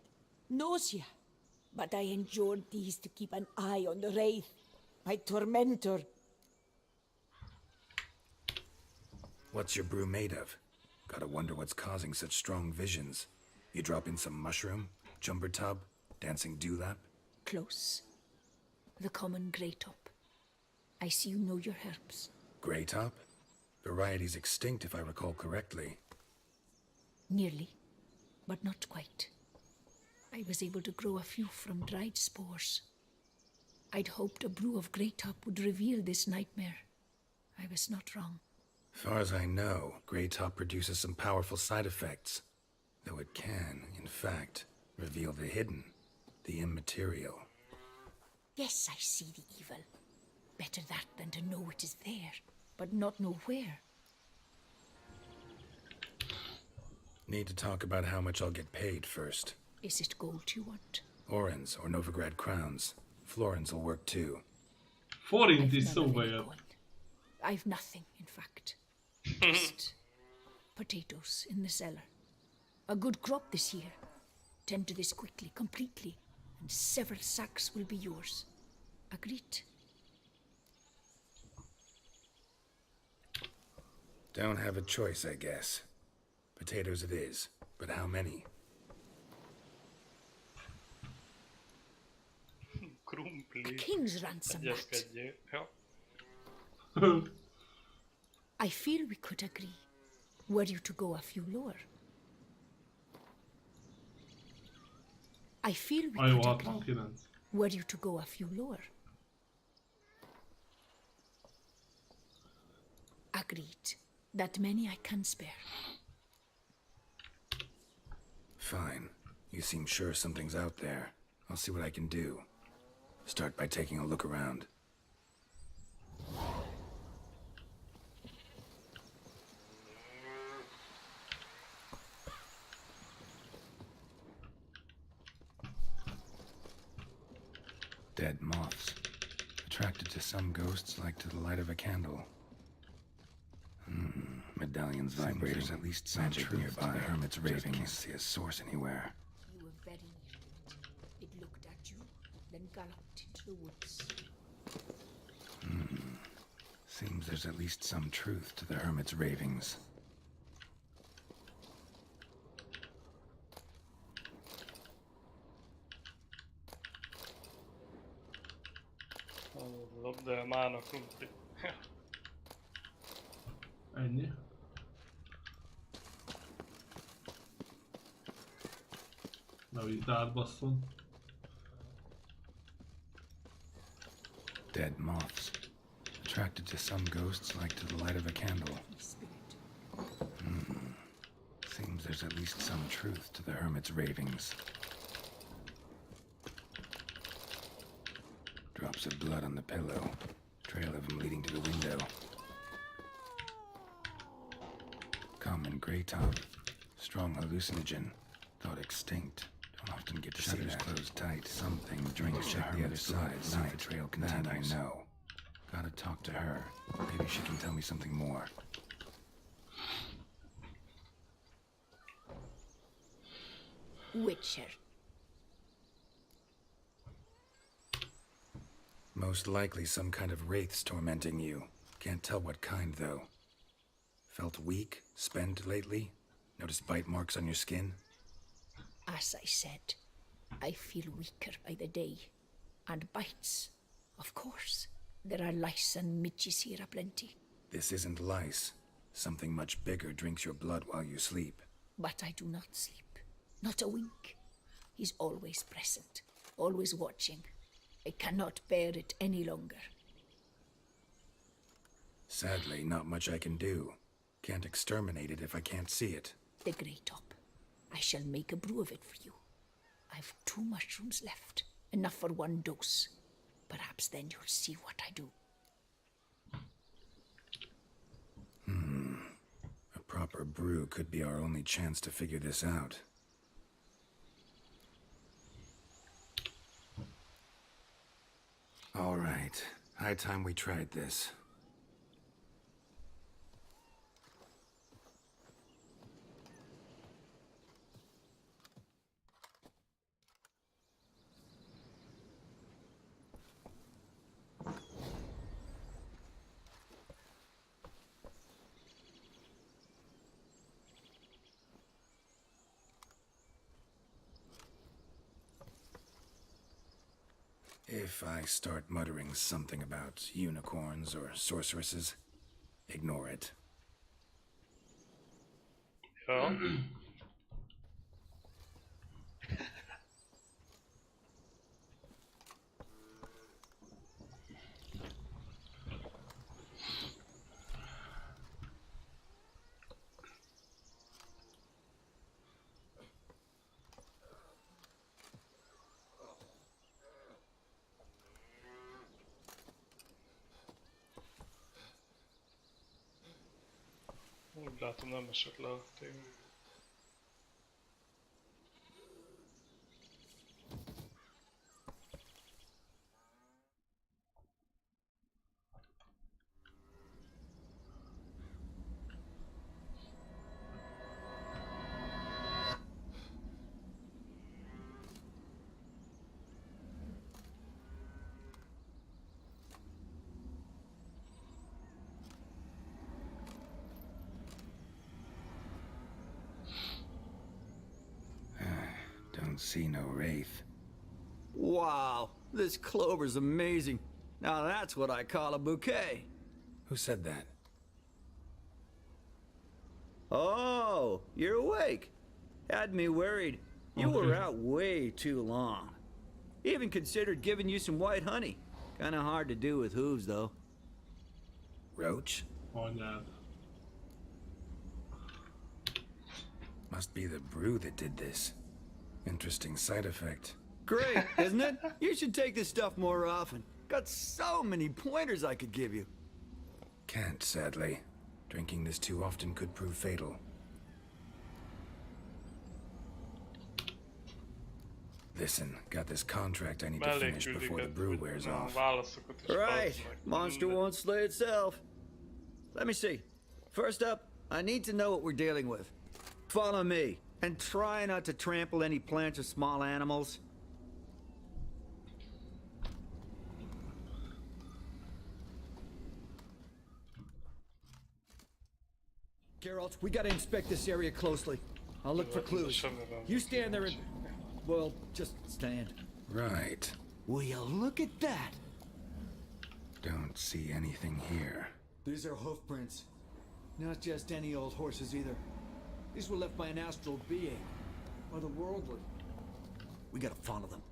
nausea. But I endured these to keep an eye on the Wraith, my tormentor. What's your brew made of? Gotta wonder what's causing such strong visions. You drop in some mushroom, jumper tub, dancing dewlap? Close. The common grey top. I see you know your herbs. Grey top? Variety's extinct if I recall correctly. Nearly, but not quite. I was able to grow a few from dried spores. I'd hoped a brew of grey top would reveal this nightmare. I was not wrong. Far as I know, grey top produces some powerful side effects. Though it can, in fact, reveal the hidden, the immaterial. Yes, I see the evil. Better that than to know it is there, but not know where. Need to talk about how much I'll get paid first. Is it gold you want? Orens or Novigrad crowns. Florins will work too. Forint is szóba jött. I've nothing, in fact. Just potatoes in the cellar. A good crop this year. Tend to this quickly, completely, and several sacks will be yours. Agreed? Don't have a choice, I guess. Potatoes it is, but how many? A king's ransom, that. Ja. I feel we could agree. Were you to go a few lower? I feel we could agree. Were you to go a few lower? Agreed. That many I can spare. Fine. You seem sure something's out there. I'll see what I can do. Start by taking a look around. Dead moths. Attracted to some ghosts like to the light of a candle. Medallions vibrating. There's at least some magic nearby. The hermit's raving. Can't see a source anywhere. You were very near. It looked at you, then galloped into the woods. Seems there's at least some truth to the hermit's ravings. Lopd el mána krumpli. Ennyi. Na itt átbasszom. Dead moths. Attracted to some ghosts like to the light of a candle. Seems there's at least some truth to the hermit's ravings. Drops of blood on the pillow. Trail of him leading to the window. Common grey top. Strong hallucinogen. Thought extinct. Don't often get to shutters closed tight. Something drinks. Check the other side. See if the trail continues. That I know. Gotta talk to her. Maybe she can tell me something more. Witcher. Most likely some kind of wraiths tormenting you. Can't tell what kind, though. Felt weak, spent lately? Noticed bite marks on your skin? As I said, I feel weaker by the day. And bites, of course. There are lice and midges here aplenty. This isn't lice. Something much bigger drinks your blood while you sleep. But I do not sleep. Not a wink. He's always present, always watching. I cannot bear it any longer. Sadly, not much I can do. Can't exterminate it if I can't see it. The grey top. I shall make a brew of it for you. I've 2 mushrooms left. Enough for 1 dose. Perhaps then you'll see what I do. A proper brew could be our only chance to figure this out. All right. High time we tried this. If I start muttering something about unicorns or sorceresses, ignore it. Ja. Úgy látom, nem esett le a téma. Don't see no wraith. Wow, this clover's amazing. Now that's what I call a bouquet. Who said that? Oh, you're awake. Had me worried. You were out way too long. Even considered giving you some white honey. Kinda hard to do with hooves, though. Roach? Anyád. Must be the brew that did this. Interesting side effect. Great, isn't it? You should take this stuff more often. Got so many pointers I could give you. Can't, sadly. Drinking this too often could prove fatal. Listen, got this contract I need to finish before the brew wears off. Right, monster won't slay itself. Let me see. First up, I need to know what we're dealing with. Follow me, and try not to trample any plants or small animals. Geralt, we gotta inspect this area closely. I'll look for clues. You stand there and... well, just stand. Right. Will you look at that? Don't see anything here. These are hoof prints. Not just any old horses either. These were left by an astral being. Or the worldly. We gotta follow them.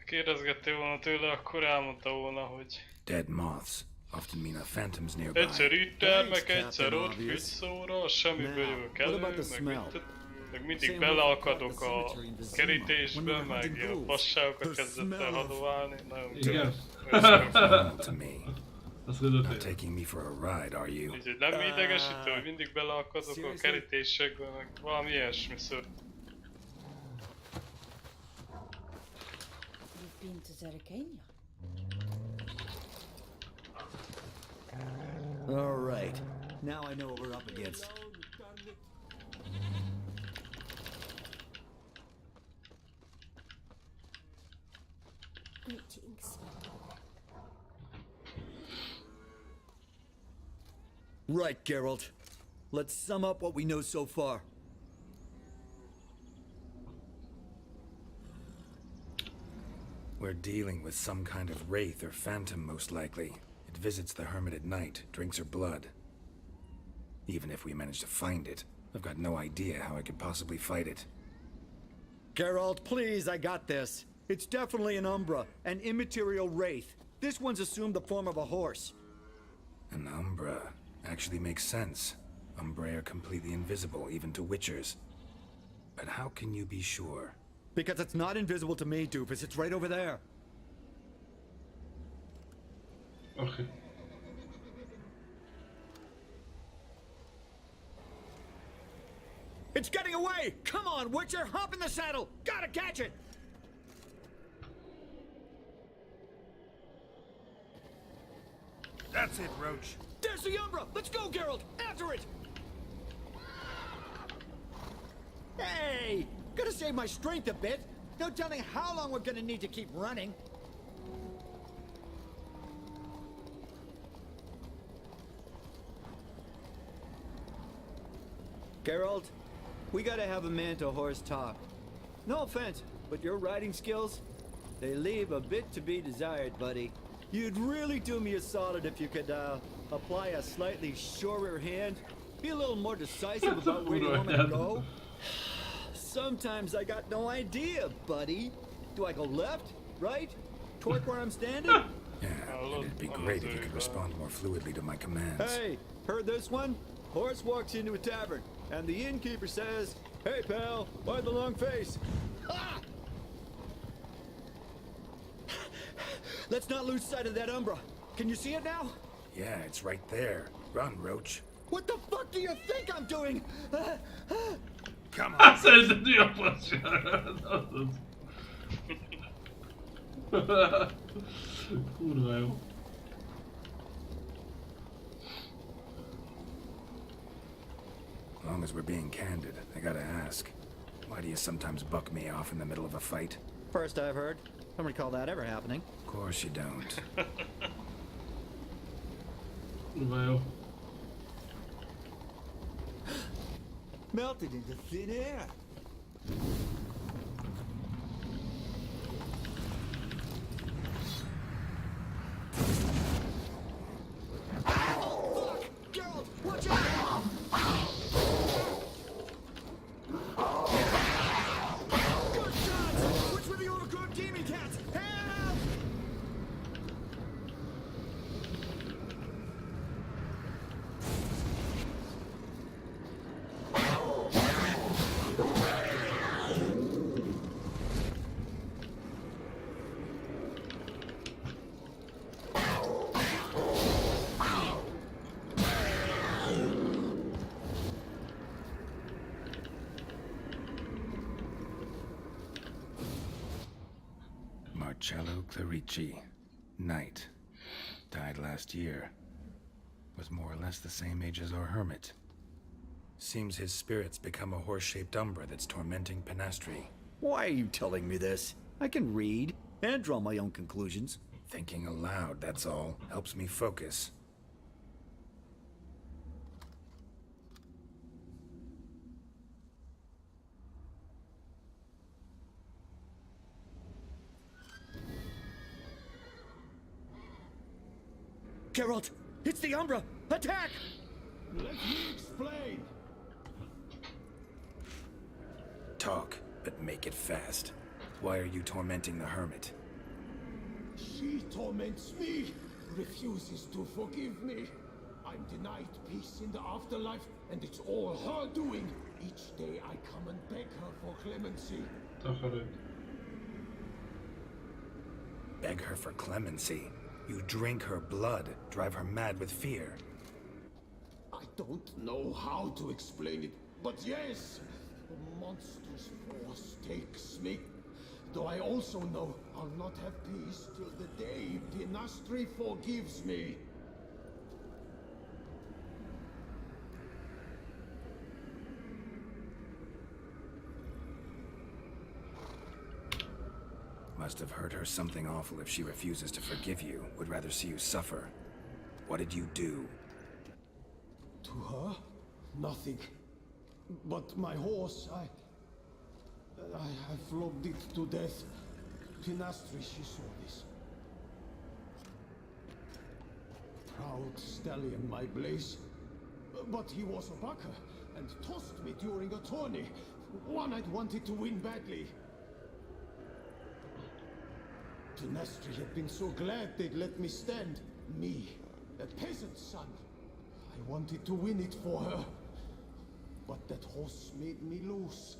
Kérdezgettél volna tőle, akkor elmondta volna, hogy... Dead moths often mean a phantom's nearby. Egyszer itt meg egyszer ott kügyszóra, semmiből jövök elő, meg mindig beleakadok a kerítésbe, meg ilyen passágokat kezdett el hadoválni. Igen. Not taking me for a ride, are you? Úgyhogy nem idegesítő, hogy mindig beleakadok a kerítésekbe, meg valami ilyesmi ször. You've been to Zerikania? All right. Now I know what we're up against. Greetings. Right, Geralt. Let's sum up what we know so far. We're dealing with some kind of wraith or phantom, most likely. It visits the hermit at night, drinks her blood. Even if we manage to find it, I've got no idea how I could possibly fight it. Geralt, please, I got this. It's definitely an Umbra, an immaterial wraith. This one's assumed the form of a horse. An Umbra actually makes sense. Umbrae are completely invisible, even to Witchers. But how can you be sure? Because it's not invisible to me, Doofus. It's right over there. Okay. It's getting away! Come on, Witcher! Hop in the saddle! Gotta catch it! That's it, Roach. There's the Umbra! Let's go, Geralt! After it! Hey! Gotta save my strength a bit. No telling how long we're gonna need to keep running. Geralt, we gotta have a man-to-horse talk. No offense, but your riding skills, they leave a bit to be desired, buddy. You'd really do me a solid if you could, apply a slightly surer hand. Be a little more decisive about where you want me to go. Sometimes I got no idea, buddy. Do I go left, right, toward where I'm standing? Yeah, and it'd be great if you could respond more fluidly to my commands. Hey, heard this one? Horse walks into a tavern, and the innkeeper says, "Hey, pal, why the long face?" Ha! Let's not lose sight of that umbra. Can you see it now? Yeah, it's right there. Run, Roach. What the fuck do you think I'm doing? Come on. Szerintem jobb az sem. Kurva jó. As long as we're being candid, I gotta ask. Why do you sometimes buck me off in the middle of a fight? First I've heard. Don't recall that ever happening. Of course you don't. Kurva jó. Melted into thin air. Oh, fuck! Geralt, watch out! Good shots! Which were the overgrown demon cats? Help! Marcello Clarici, knight. Died last year. Was more or less the same age as our hermit. Seems his spirit's become a horse-shaped umbra that's tormenting Penastri. Why are you telling me this? I can read and draw my own conclusions. Thinking aloud, that's all. Helps me focus. Geralt, it's the Umbra! Attack! Let me explain. Talk, but make it fast. Why are you tormenting the hermit? She torments me, refuses to forgive me. I'm denied peace in the afterlife, and it's all her doing. Each day I come and beg her for clemency. Beg her for clemency? You drink her blood, drive her mad with fear. I don't know how to explain it, but yes, a monstrous force takes me. Though I also know I'll not have peace till the day Penastri forgives me. Must have heard her something awful if she refuses to forgive you, would rather see you suffer. What did you do? To her? Nothing. But my horse, I flogged it to death. Penastri, she saw this. Proud stallion, my Blaze. But he was a bucker, and tossed me during a tourney. One I'd wanted to win badly. Penastri had been so glad they'd let me stand. Me, a peasant's son. I wanted to win it for her. But that horse made me loose.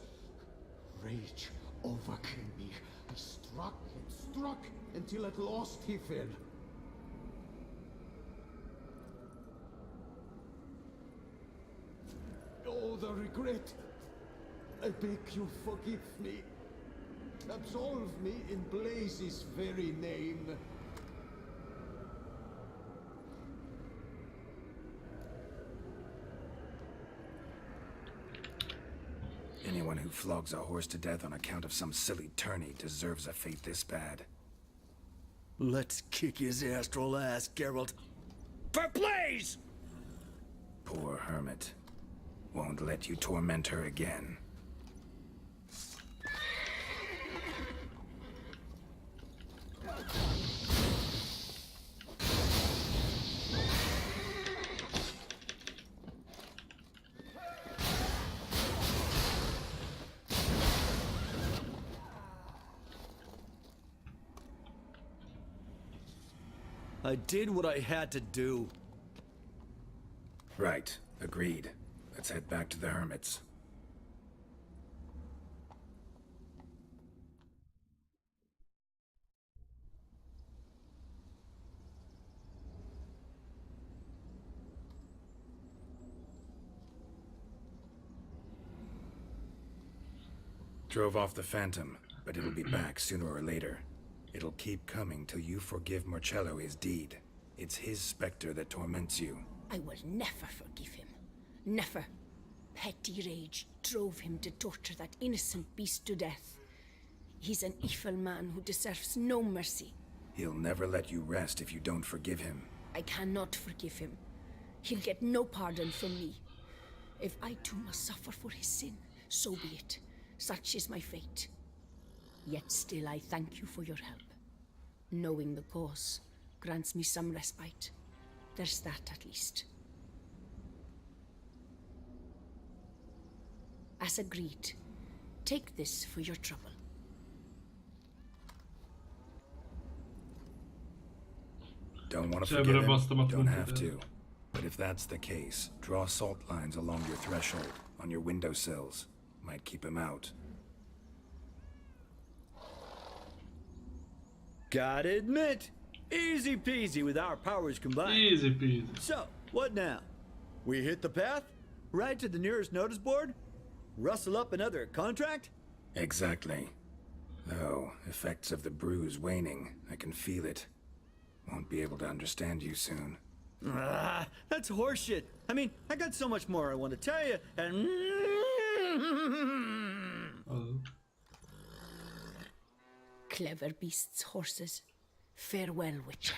Rage overcame me. I struck and struck until at last he fell. Oh, the regret. I beg you forgive me. Absolve me in Blaze's very name. Anyone who flogs a horse to death on account of some silly tourney deserves a fate this bad. Let's kick his astral ass, Geralt. For Blaze! Poor hermit. Won't let you torment her again. I did what I had to do. Right. Agreed. Let's head back to the hermits. Drove off the Phantom, but it'll be back sooner or later. It'll keep coming till you forgive Marcello his deed. It's his specter that torments you. I will never forgive him. Never. Petty rage drove him to torture that innocent beast to death. He's an evil man who deserves no mercy. He'll never let you rest if you don't forgive him. I cannot forgive him. He'll get no pardon from me. If I too must suffer for his sin, so be it. Such is my fate. Yet still I thank you for your help. Knowing the cause grants me some respite. There's that at least. As agreed, take this for your trouble. Don't want to forgive him, don't have to. But if that's the case, draw salt lines along your threshold, on your windowsills. Might keep him out. Gotta admit, easy peasy with our powers combined. Easy peasy. So, what now? We hit the path? Right to the nearest notice board? Rustle up another contract? Exactly. Though, effects of the bruise waning. I can feel it. Won't be able to understand you soon. Ah, that's horseshit. I mean, I got so much more I want to tell you, and... Clever beasts, horses. Farewell, Witcher.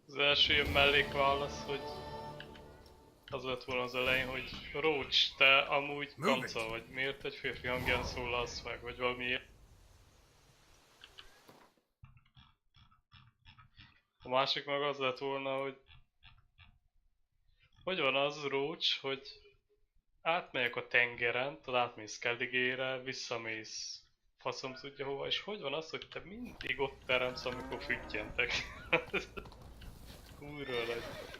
Az első ilyen mellékválasz, hogy az lett volna az elején, hogy Roach, te amúgy kanca vagy, miért egy férfi hangján szólalsz meg, vagy valami. A másik meg az lett volna, hogy van az, Roach, hogy átmegyek a tengeren, tudod, átmész Skelligére, visszamész faszom tudja hova, és hogy van az, hogy te mindig ott teremsz, amikor füttyentek. Újra lesz.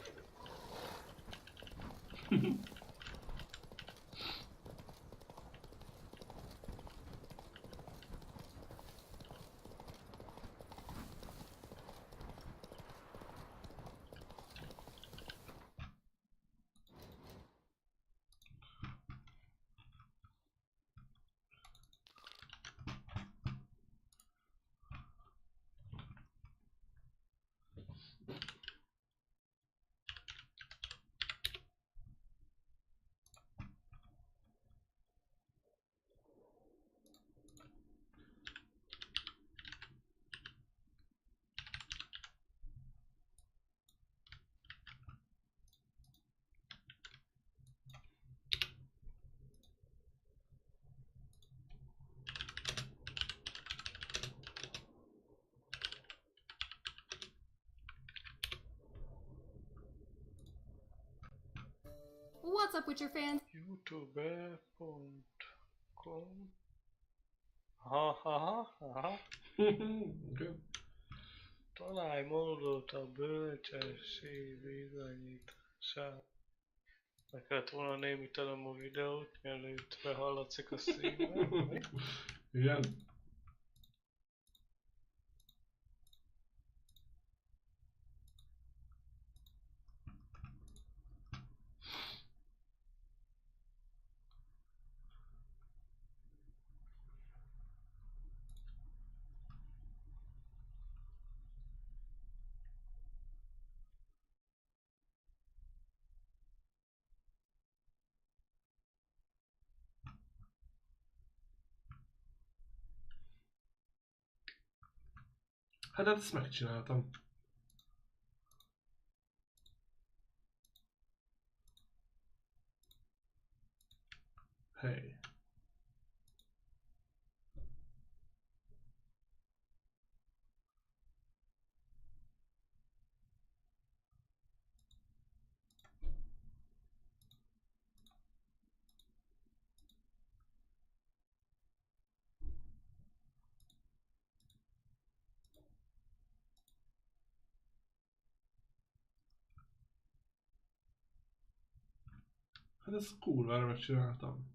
What's up, Witcher fans? youtube.com Ha ha ha ha. Találj módot a bölcsesség bizonyítására. Meg kellett volna némítenem a videót, mielőtt behallatszik a színben. Igen. Hát ezt megcsináltam. Hey. Hát ezt kurvára megcsináltam.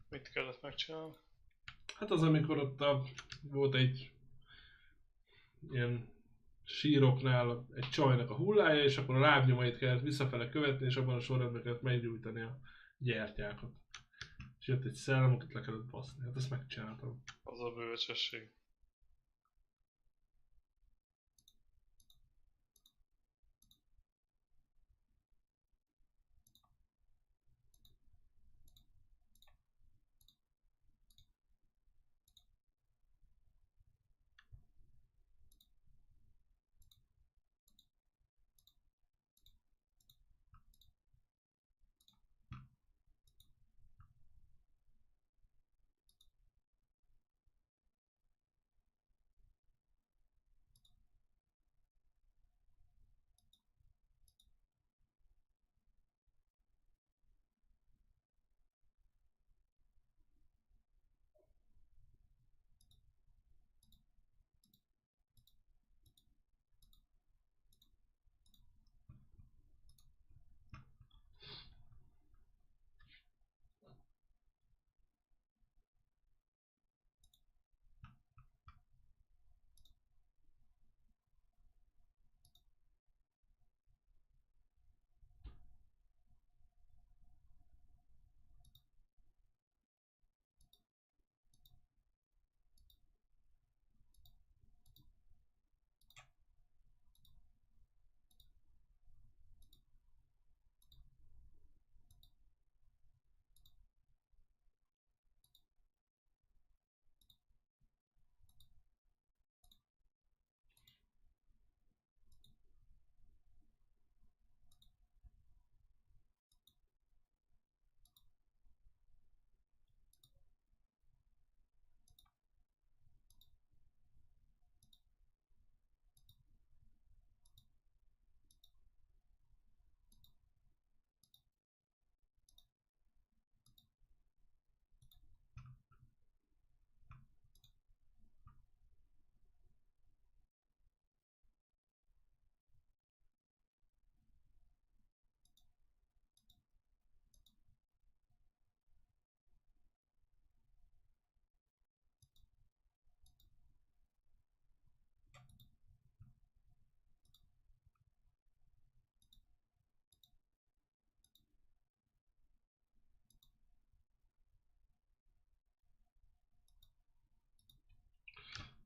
Mit kellett megcsinálni? Hát az, amikor ott volt egy ilyen síroknál egy csajnak a hullája, és akkor a lábnyomait kellett visszafele követni, és abban a sorrendben kellett meggyújtani a gyertyákat. És jött egy szellem, akit le kellett baszni. Hát ezt megcsináltam. Az a bölcsesség.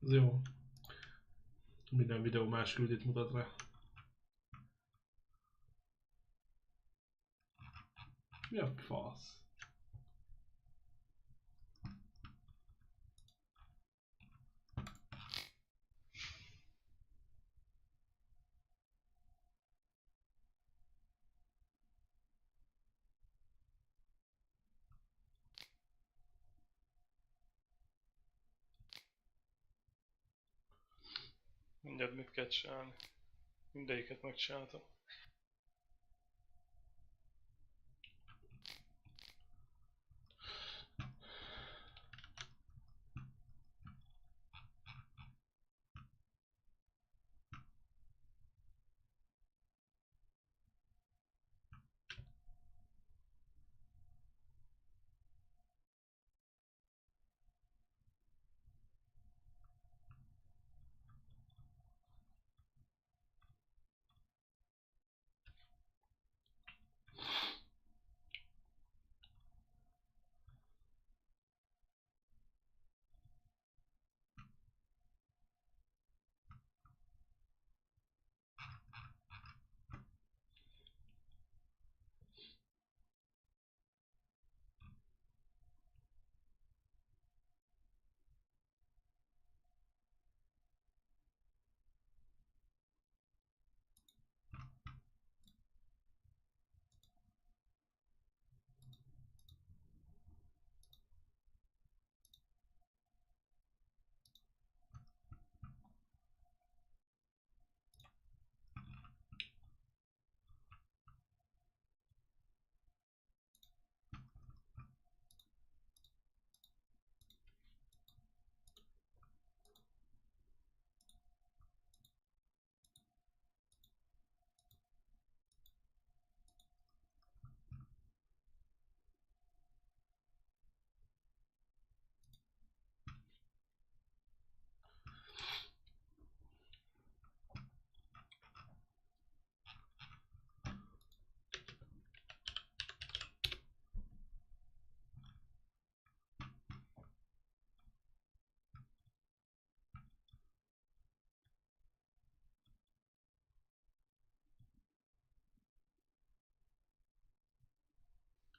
Ez jó. Minden videó más küldét mutat rá. Mi a fasz? Mindjárt mit kell csinálni. Mindegyiket megcsináltam.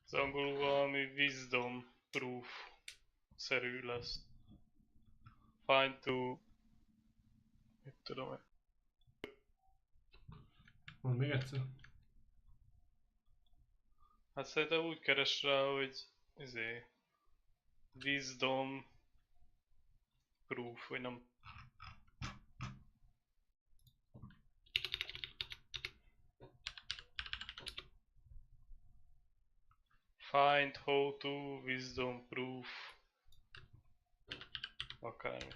Az angolul valami wisdom proof szerű lesz. Find to... Mit tudom én. Mondd még egyszer. Hát szerintem úgy keres rá, hogy wisdom proof, vagy nem. Find how to wisdom proof. Akármi.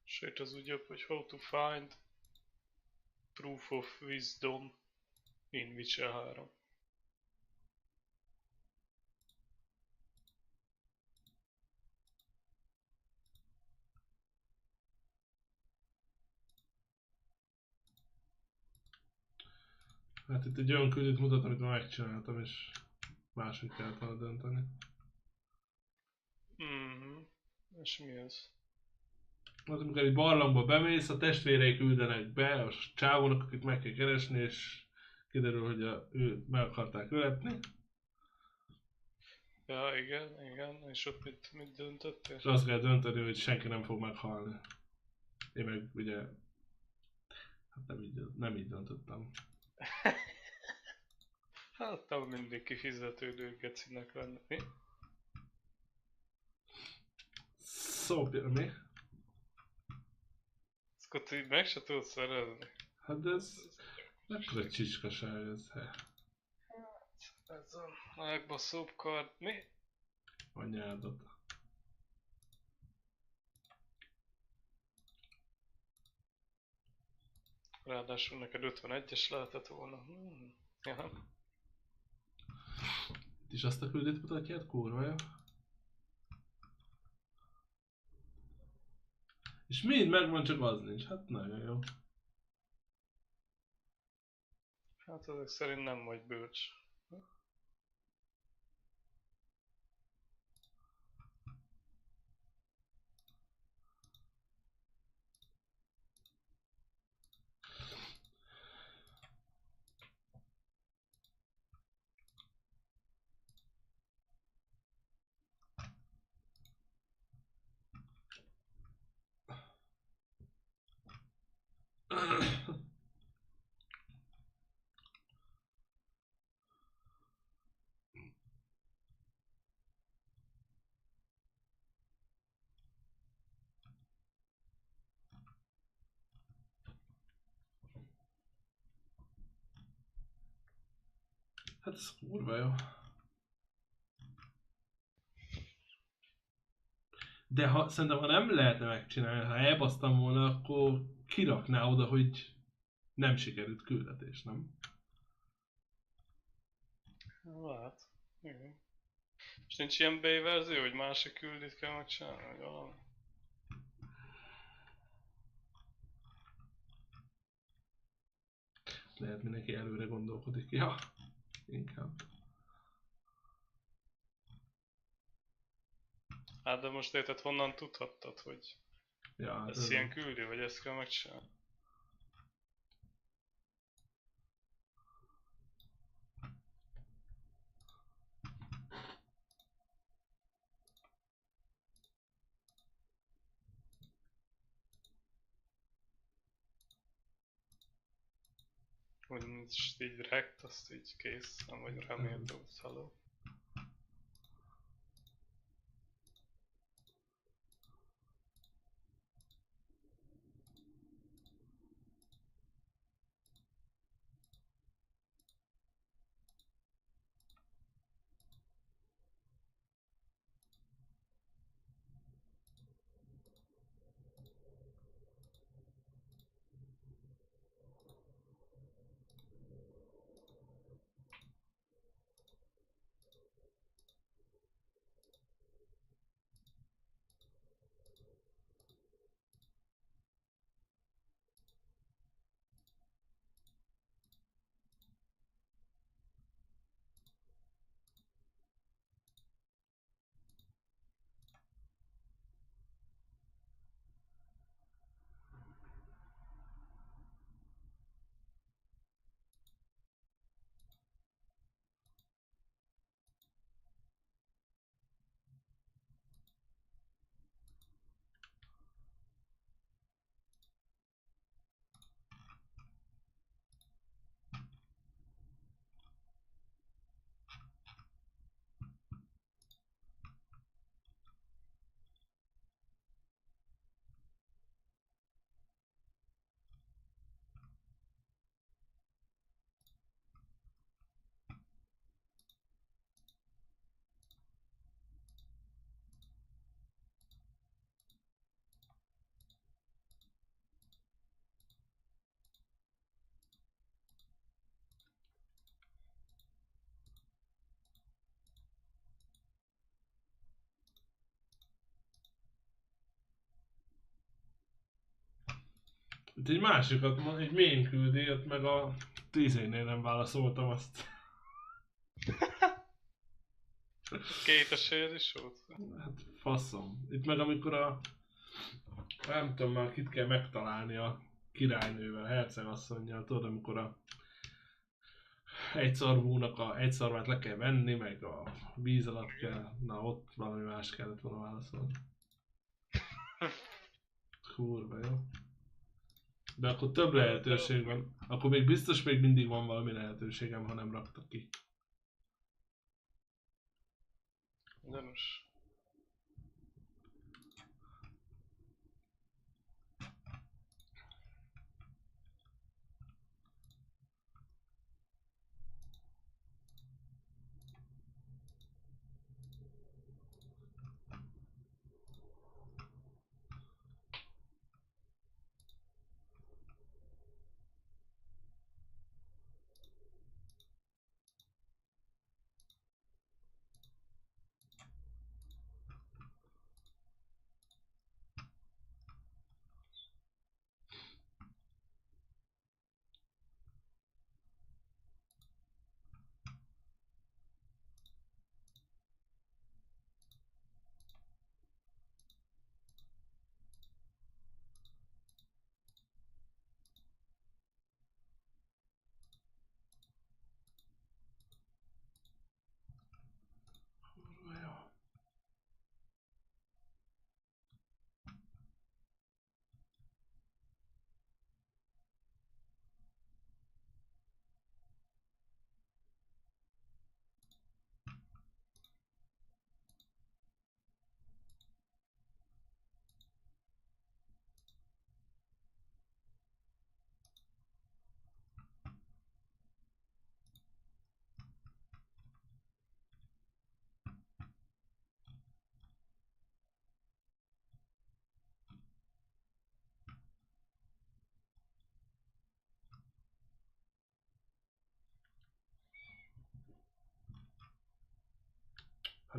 Sőt, az úgy jobb, hogy how to find proof of wisdom in Witcher 3. Hát itt egy olyan küldőt mutat, amit már megcsináltam, és máshogy kellett volna dönteni. És mi ez? Hát amikor egy barlangba bemész, a testvérei küldenek be a csávónak, akit meg kell keresni, és kiderül, hogy őt meg akarták öletni. Ja, igen, és ott mit döntöttél? És azt kell dönteni, hogy senki nem fog meghalni. Én meg ugye... Hát nem így döntöttem. Hát nem mindig kifizetődő gecinek lenne. Mi? Szóval mi? Ezt így meg se tudod szerezni. Hát ez... Mekkora csicskaság ez, Ez a legbaszóbb kard. Mi? Anyádat. Ráadásul neked 51-es lehetett volna. Jaha. Itt is azt a küldét mutatját, kurva jó. És mind megvan, csak az nincs. Hát nagyon jó. Hát ezek szerint nem vagy bölcs. Hát ez kurva jó. De szerintem ha nem lehetne megcsinálni, ha elbasztam volna, akkor kirakná oda, hogy nem sikerült küldetés, nem? Lehet. Igen. És nincs ilyen B-verzió, hogy másik küldit kell megcsinálni, vagy valami? Lehet mindenki előre gondolkodik. Ja, inkább. Hát de most érted, honnan tudhattad, hogy Ja, hát ez ilyen küldő, vagy ezt kell megcsinálni? Hogy nincs így direkt, azt így kész, nem vagy remélhető, hello. Itt egy másikat, egy main küldi, ott meg a 10-nél nem válaszoltam azt. Két esélyed is volt? Hát faszom. Itt meg amikor a... Nem tudom már kit kell megtalálni a királynővel, hercegasszonnyal, tudod, amikor a egyszarvúnak egy szarvát le kell venni, meg a víz alatt kell, na ott valami más kellett volna válaszolni. Kurva jó. De akkor több lehetőség van, akkor még biztos még mindig van valami lehetőségem, ha nem raktak ki. De most...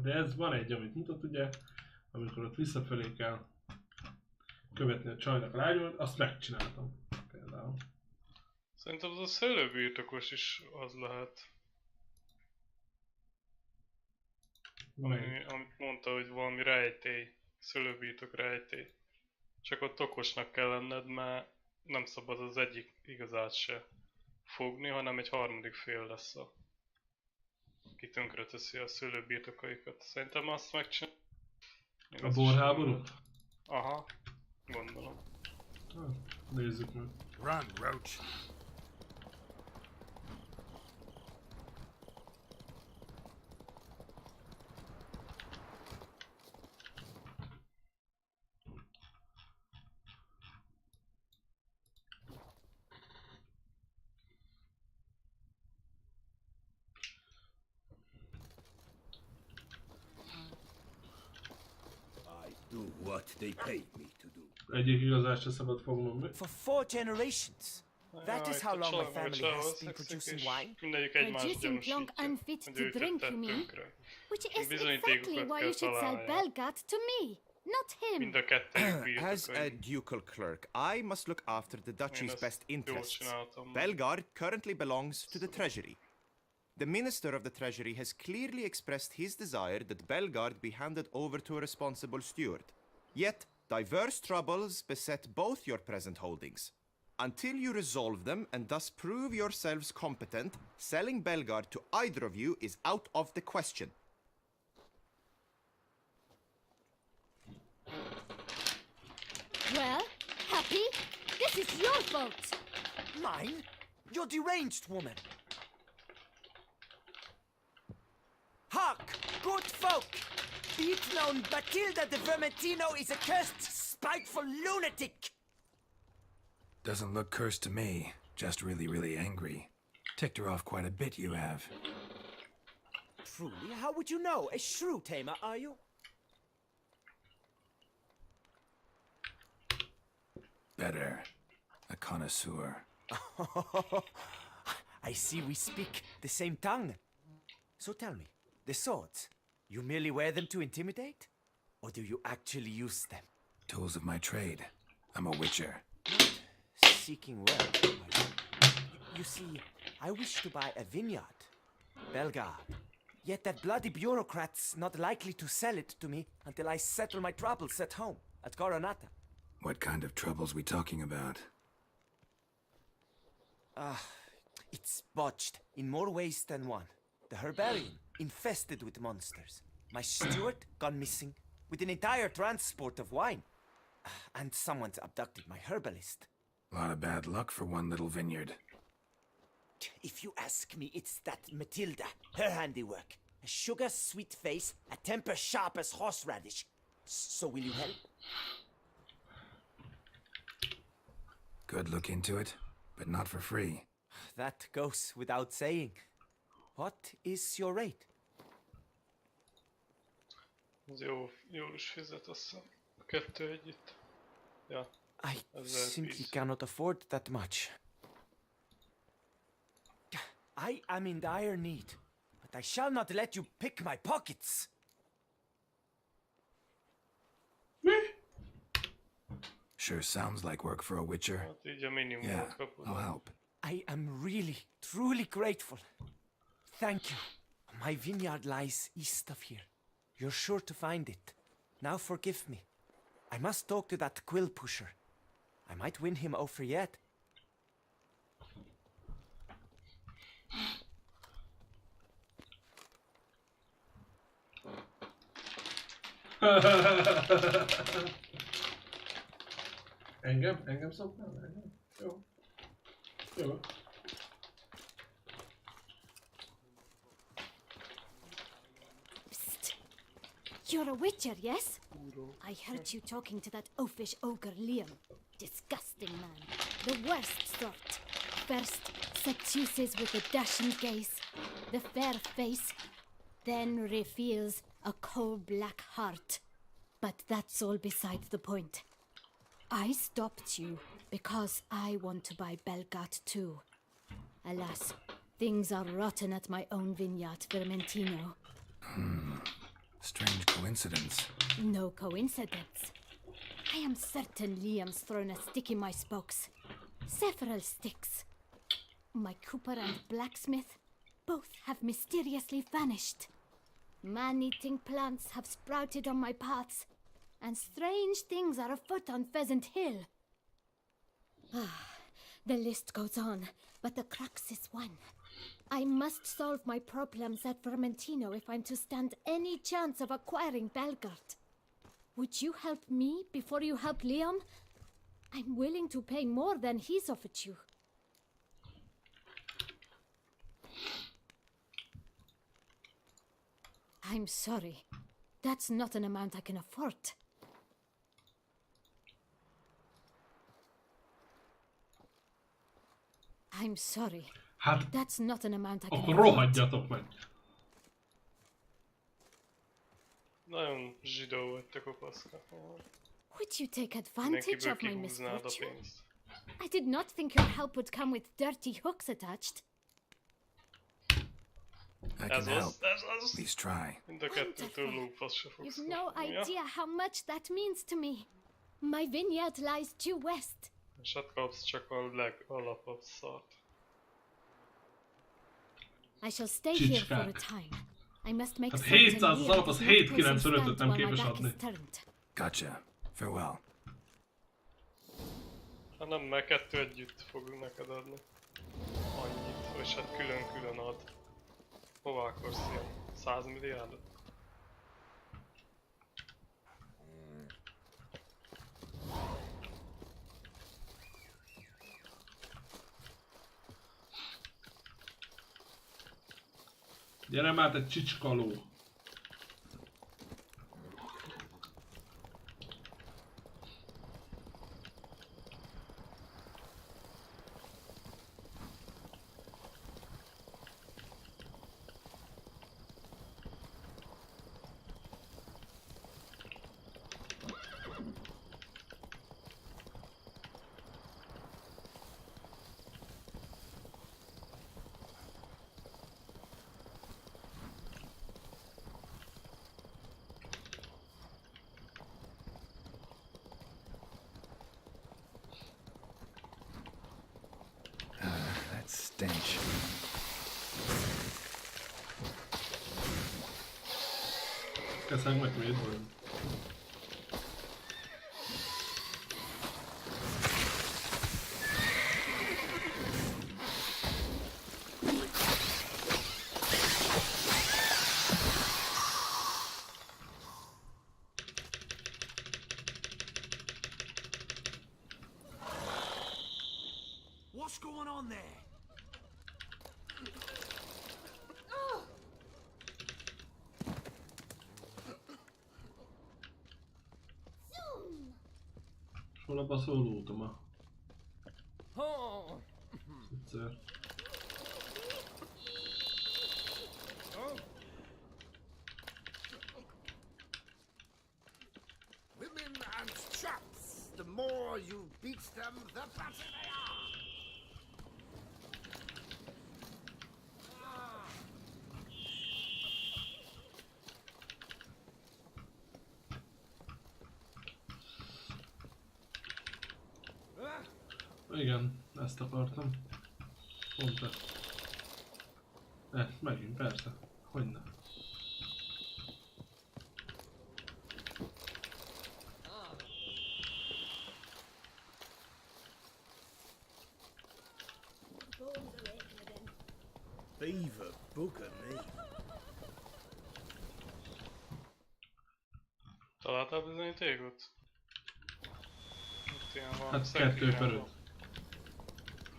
De ez van egy, amit mutat ugye, amikor ott visszafelé kell követni a csajnak a lágyomat, azt megcsináltam például. Szerintem az a szőlőbirtokos is az lehet. Amit mondta, hogy valami rejtély, szőlőbirtok rejtély. Csak ott okosnak kell lenned, mert nem szabad az egyik igazát se fogni, hanem egy harmadik fél lesz a... ki tönkreteszi a szőlőbirtokaikat. Szerintem azt megcsinálja. A borháború? Aha, gondolom. Nézzük meg. Run, Roach. Do what they paid me to do. Egyik igazást se szabad fognom meg. For 4 generations. That is how long my family has been producing wine. Producing plonk unfit to drink, you mean? Which is exactly why you should sell Belgard to me, not him. As a ducal clerk, I must look after the duchy's best interests. Belgard currently belongs to the treasury. The Minister of the Treasury has clearly expressed his desire that Belgard be handed over to a responsible steward. Yet, diverse troubles beset both your present holdings. Until you resolve them and thus prove yourselves competent, selling Belgard to either of you is out of the question. Well, Happy, this is your fault. Mine? You're deranged, woman. Hark, good folk! Be it known, Batilda de Vermentino is a cursed, spiteful lunatic! Doesn't look cursed to me. Just really, really angry. Ticked her off quite a bit, you have. Truly, how would you know? A shrew tamer, are you? Better. A connoisseur. I see we speak the same tongue. So tell me, the swords, you merely wear them to intimidate? Or do you actually use them? Tools of my trade. I'm a witcher. seeking work. You see, I wish to buy a vineyard. Belgard. Yet that bloody bureaucrat's not likely to sell it to me until I settle my troubles at home, at Coronata. What kind of troubles we talking about? It's botched in more ways than one. The herbarium, infested with monsters. My steward, gone missing, with an entire transport of wine. And someone's abducted my herbalist. A lot of bad luck for one little vineyard. If you ask me, it's that Matilda, her handiwork. A sugar-sweet face, a temper sharp as horseradish. So will you help? Could look into it, but not for free. That goes without saying. What is your rate? Ez jól is fizet, azt hiszem. A kettő együtt. Ja. I simply cannot afford that much. I am in dire need, but I shall not let you pick my pockets. Sure sounds like work for a witcher. Hát így a minimumot Yeah, kapod. I'll help. I am really, truly grateful. Thank you. My vineyard lies east of here. You're sure to find it. Now forgive me. I must talk to that quill pusher. I might win him over yet. Engem szoknál? Engem? Jó. Jó. You're a witcher, yes? I heard you talking to that oafish ogre Liam. Disgusting man. The worst sort. First, seduces with a dashing gaze, the fair face, then reveals a coal-black heart. But that's all beside the point. I stopped you because I want to buy Belgard too. Alas, things are rotten at my own vineyard, Vermentino. Strange coincidence. No coincidence. I am certain Liam's thrown a stick in my spokes. Several sticks. My cooper and blacksmith both have mysteriously vanished. Man-eating plants have sprouted on my paths, and strange things are afoot on Pheasant Hill. The list goes on, but the crux is one. I must solve my problems at Vermentino if I'm to stand any chance of acquiring Belgard. Would you help me before you help Liam? I'm willing to pay more than he's offered you. I'm sorry. That's not an amount I can afford. I'm sorry. Hát, That's not an amount I can akkor afford. rohadjatok meg. Nagyon zsidó vagy te kopaszka. Would you take advantage Mindenkiből of my kihúznád a misfortune? pénzt. I did not think your help would come with dirty hooks attached. I can Ez help. az, ez az. At least try. Mind a kettőtől lófasz se fogsz You've no kapni. idea how much that means to me. My vineyard lies due west. És hát kapsz csak a legalapabb szart. I shall stay here for a Csicskák. time. I must make Hát certain 700 az Liam alap, does az not 7,95-öt nem while my képes back adni. is turned. Gotcha. Farewell. Hát nem, mert kettő együtt fogunk neked adni. Annyit, és hát külön-külön ad. Hova akarsz ilyen? 100 milliárdot? Gyere már, te csicskaló! Ezek meg miért van? What's going on there? Hol a baszó lútoma? Egyszer. Women and chaps. The more you beat them, the better they are. Igen, ezt akartam. Pont ezt. Megint, persze. Hogyne. Beaver bugger me. Találtál bizonyítékot? Itt ilyen van. Hát 2/5.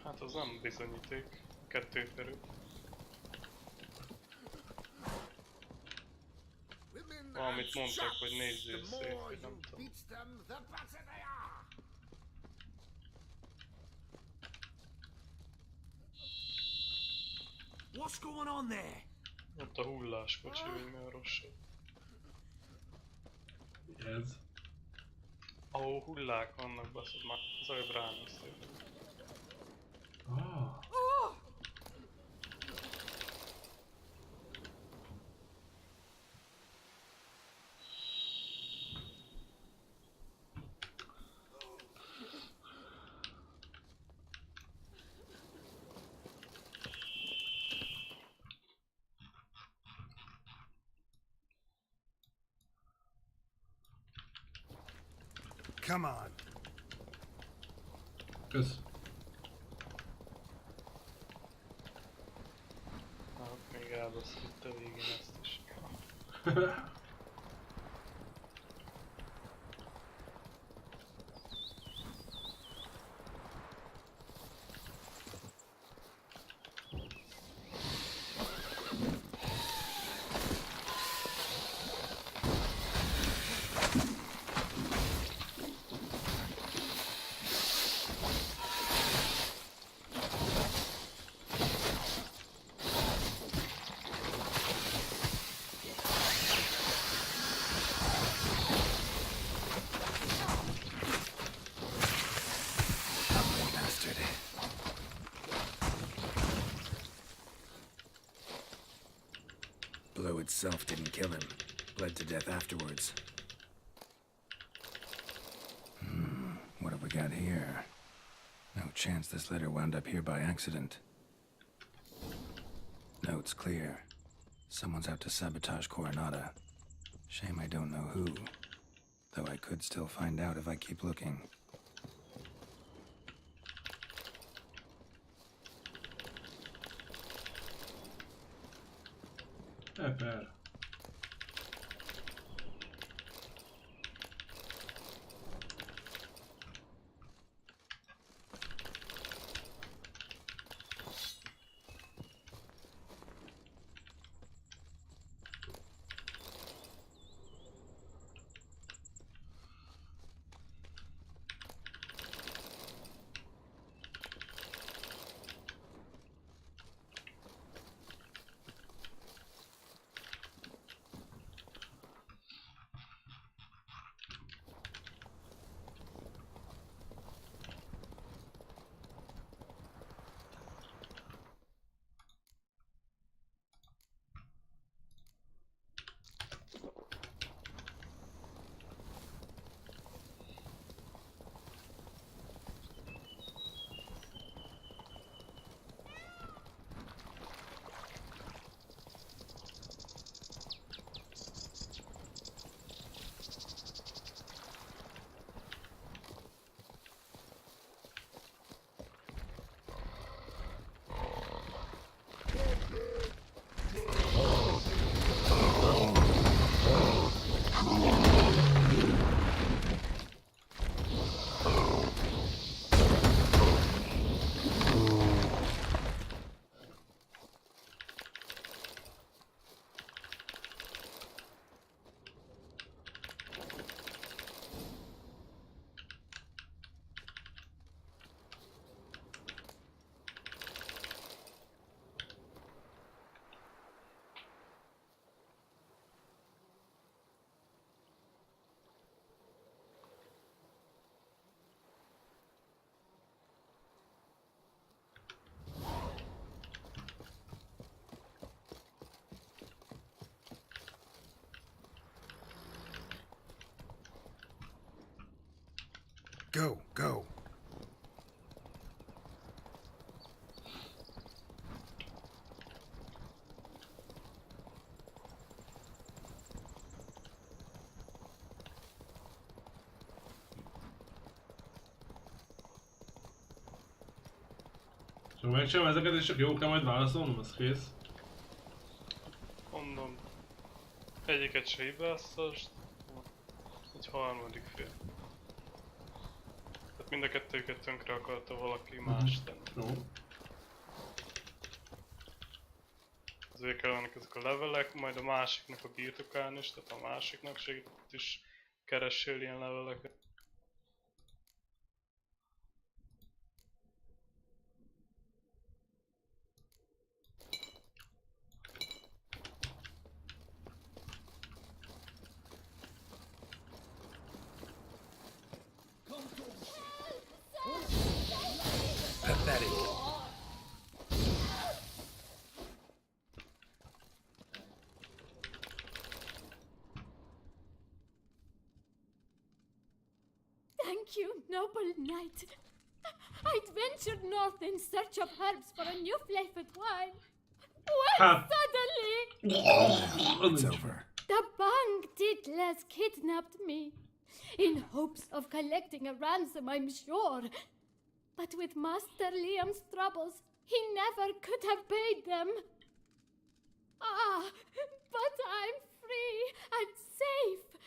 Hát az nem bizonyíték. 2/5. Valamit mondtak, hogy nézzél szét, vagy nem tudom. What's going on there? Ott a hulláskocsi, hogy mi a rosszabb. Ez. Ahol hullák vannak, baszod már, az előbb ránéztél. Ah. Come on. Kösz. Hát még elbasztott a végén ezt is. Blow itself didn't kill him. Bled to death afterwards. What have we got here? No chance this letter wound up here by accident. Note's clear. Someone's out to sabotage Coronata. Shame I don't know who. Though I could still find out if I keep looking. Eper. Go, go. Csak megcsinálom ezeket és csak jó kell majd válaszolnom, az kész. Mondom, egyiket se hibáztasd, egy harmadik fél. Tehát mind a kettőjüket tönkre akarta valaki más tenni. Jó. Azért kellenek ezek a levelek, majd a másiknak a birtokán is, tehát a másiknak segített is keressél ilyen leveleket. Pathetic. Thank you, noble knight. I'd ventured north in search of herbs for a new flavored wine. When suddenly... It's over. The Bang Diddlers kidnapped me. In hopes of collecting a ransom, I'm sure. But with Master Liam's troubles, he never could have paid them. Ah, but I'm free and safe,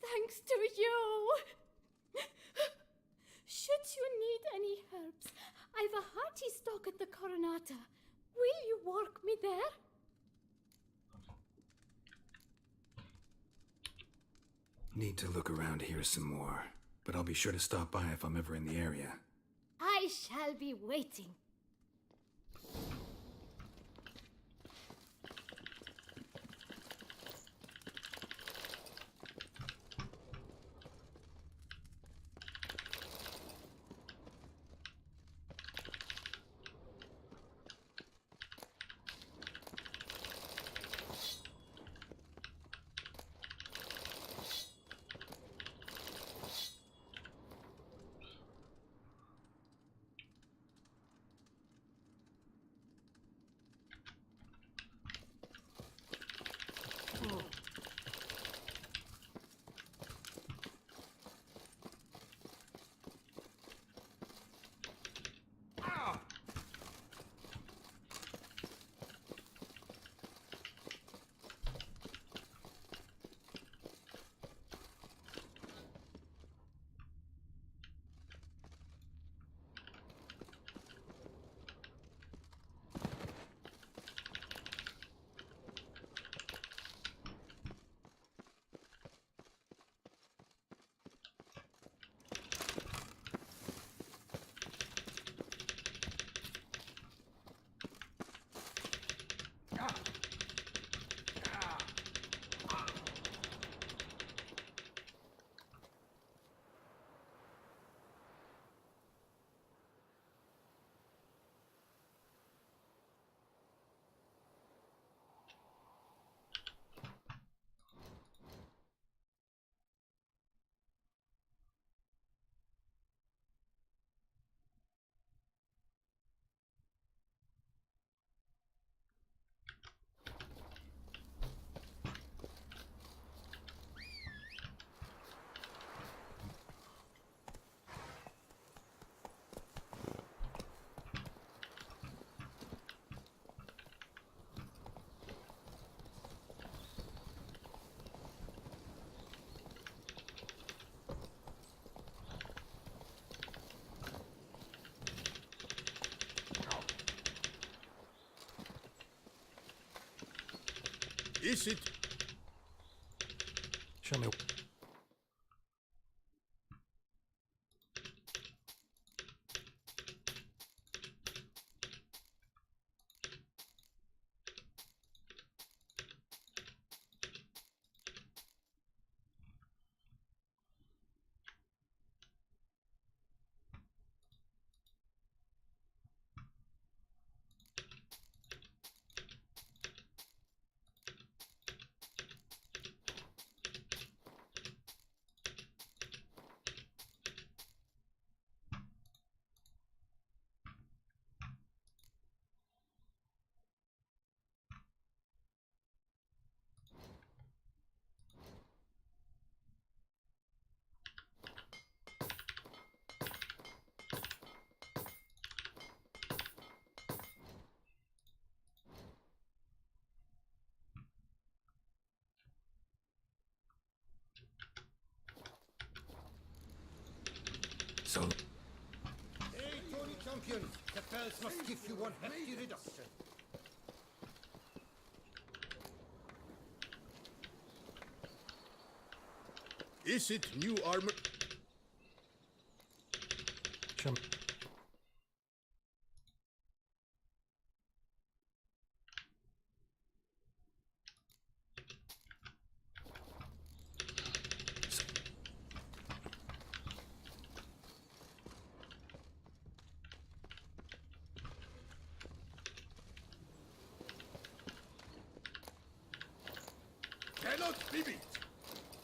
thanks to you. Should you need any herbs, I've a hearty stock at the Coronata. Will you work me there? Need to look around here some more, but I'll be sure to stop by if I'm ever in the area. I shall be waiting. Is it? Show me. So Hey, Tony Champion, the bells must give you one hefty reduction. Is it new armor? jump. Cannot be beat.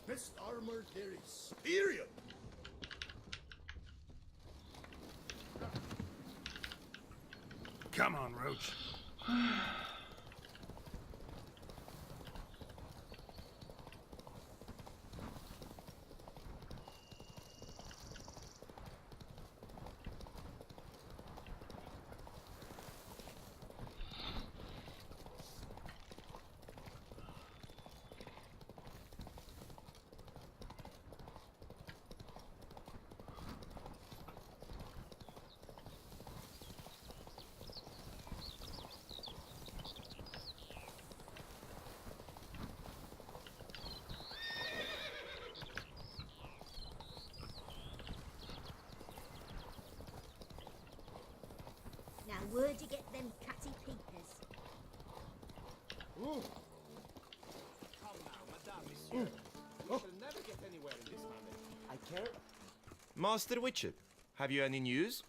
Best armor there is. Period. Come on, Roach. Now, where'd you get them catty peepers? Ooh. Come now, Madame, Monsieur. We shall never get anywhere in this manner. I care. Master Witcher, have you any news?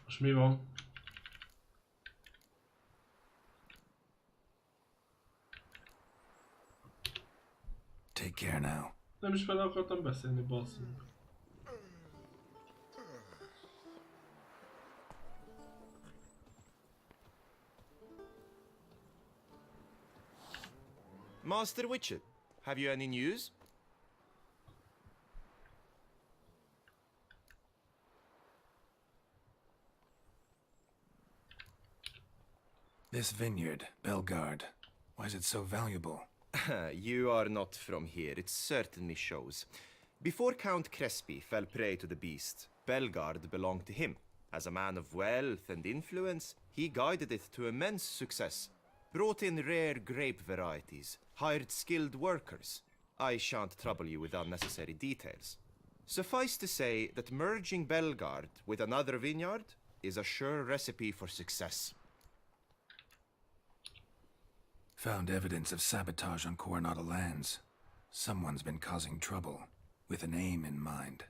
Most mi van? Take care now. Nem is vele akartam beszélni, basszunk. Master Witcher, have you any news? This vineyard, Belgard, why is it so valuable? You are not from here, it certainly shows. Before Count Crespi fell prey to the beast, Belgard belonged to him. As a man of wealth and influence, he guided it to immense success. Brought in rare grape varieties, hired skilled workers. I shan't trouble you with unnecessary details. Suffice to say that merging Belgard with another vineyard is a sure recipe for success. Found evidence of sabotage on Coronata lands. Someone's been causing trouble, with an aim in mind.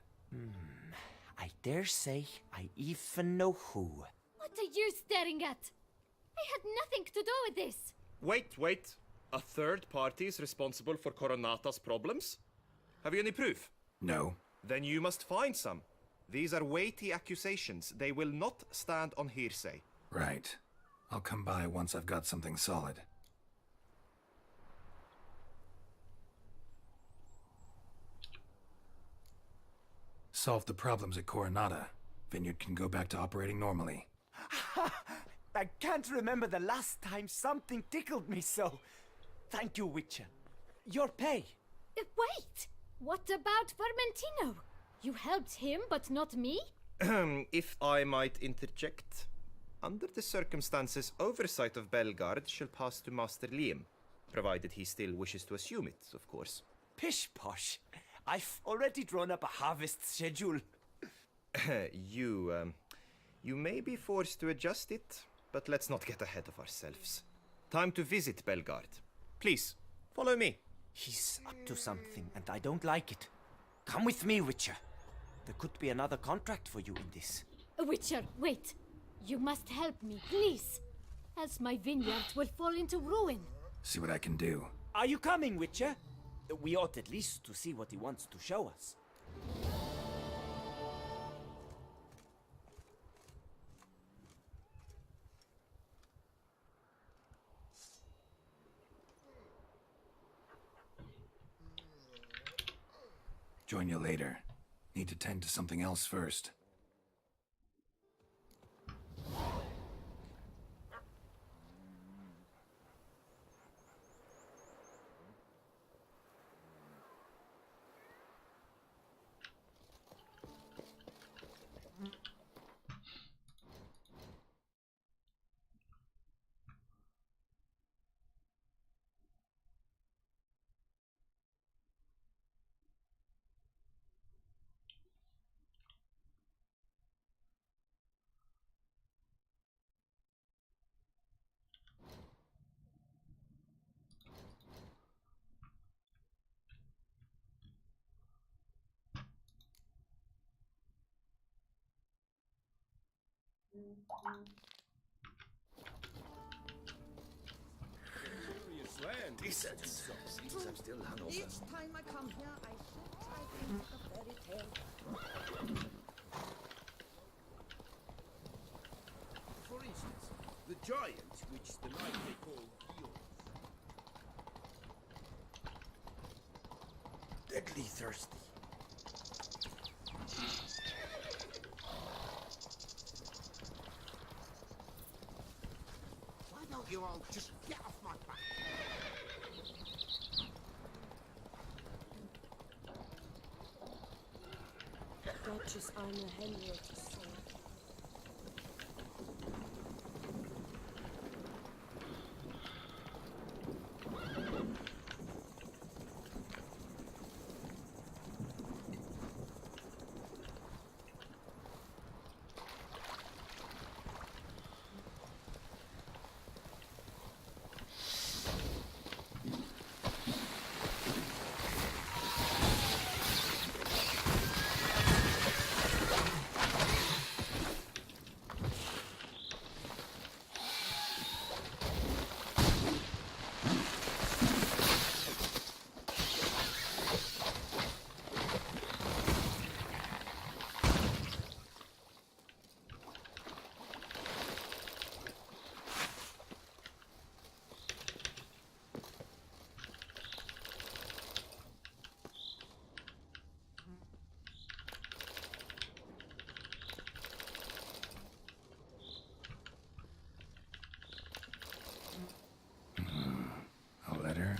I dare say I even know who. What are you staring at? I had nothing to do with this. Wait. A third party is responsible for Coronata's problems? Have you any proof? No. Then you must find some. These are weighty accusations. They will not stand on hearsay. Right. I'll come by once I've got something solid. Solve the problems at Coronata. Vineyard can go back to operating normally. I can't remember the last time something tickled me so. Thank you, Witcher. Your pay. Wait! What about Vermentino? You helped him, but not me? If I might interject. Under the circumstances, oversight of Belgard shall pass to Master Liam, provided he still wishes to assume it, of course. Pish posh. I've already drawn up a harvest schedule. You may be forced to adjust it, but let's not get ahead of ourselves. Time to visit Belgard. Please, follow me. He's up to something, and I don't like it. Come with me, Witcher. There could be another contract for you in this. Witcher, wait. You must help me, please. Else my vineyard will fall into ruin. See what I can do. Are you coming, Witcher? We ought at least to see what he wants to show us. Join you later. Need to tend to something else first. Decent. Seems I'm still hungover. Each time I come here, I think of fairy tale. For instance, the giant which the knight may call Eos. Deadly thirsty. Why don't you all just get off my back? Duchess Anna Henrietta's son.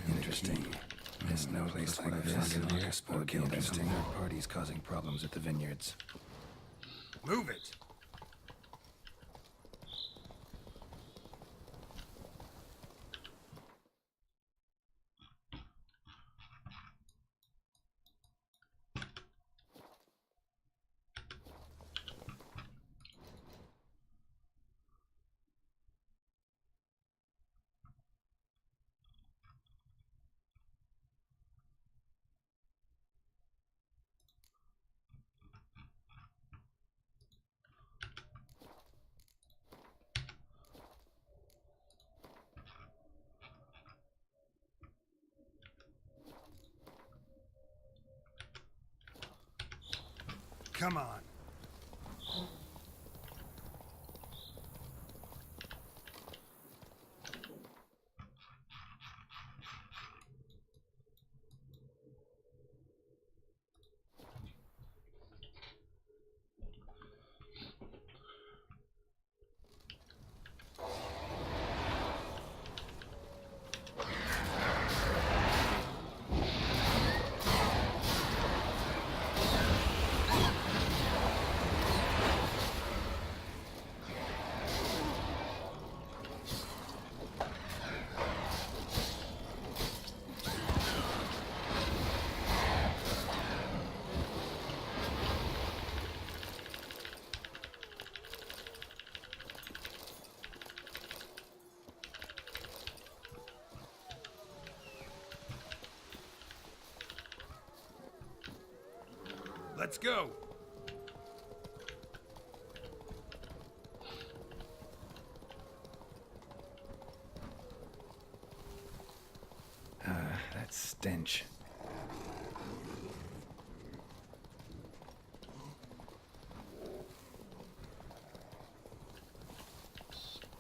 Interesting. There's no place like this. Okay, there's some third parties causing problems at the vineyards. Move it! Come on. Let's go. That stench.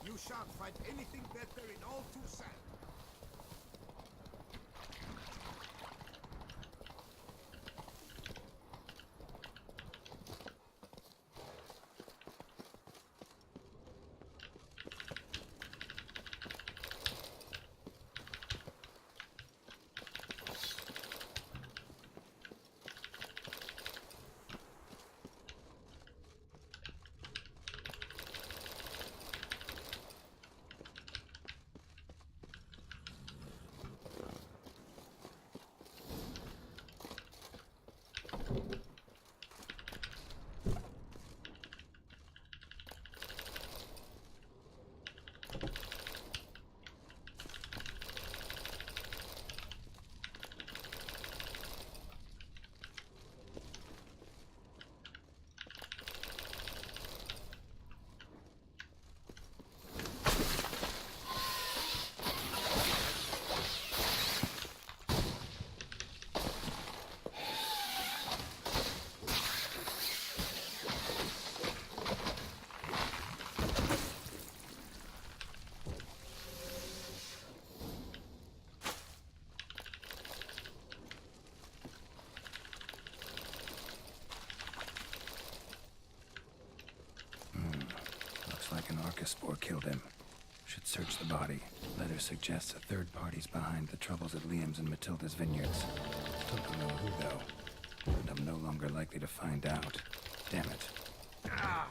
You shan't find anything better in all Toussaint. Like an orca killed him. Should search the body. Letter suggests a third party's behind the troubles at Liam's and Matilda's vineyards. Don't know who, though. And I'm no longer likely to find out. Damn it. Ah!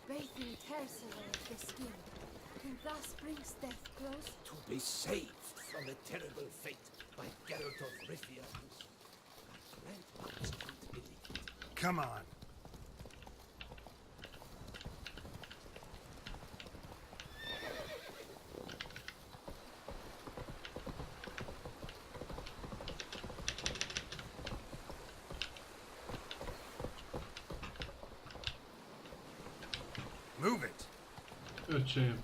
Bathing tears away the skin, and thus brings death close. To be saved from the terrible fate by Geralt of Rivia. Come on. Move it. Öcsém.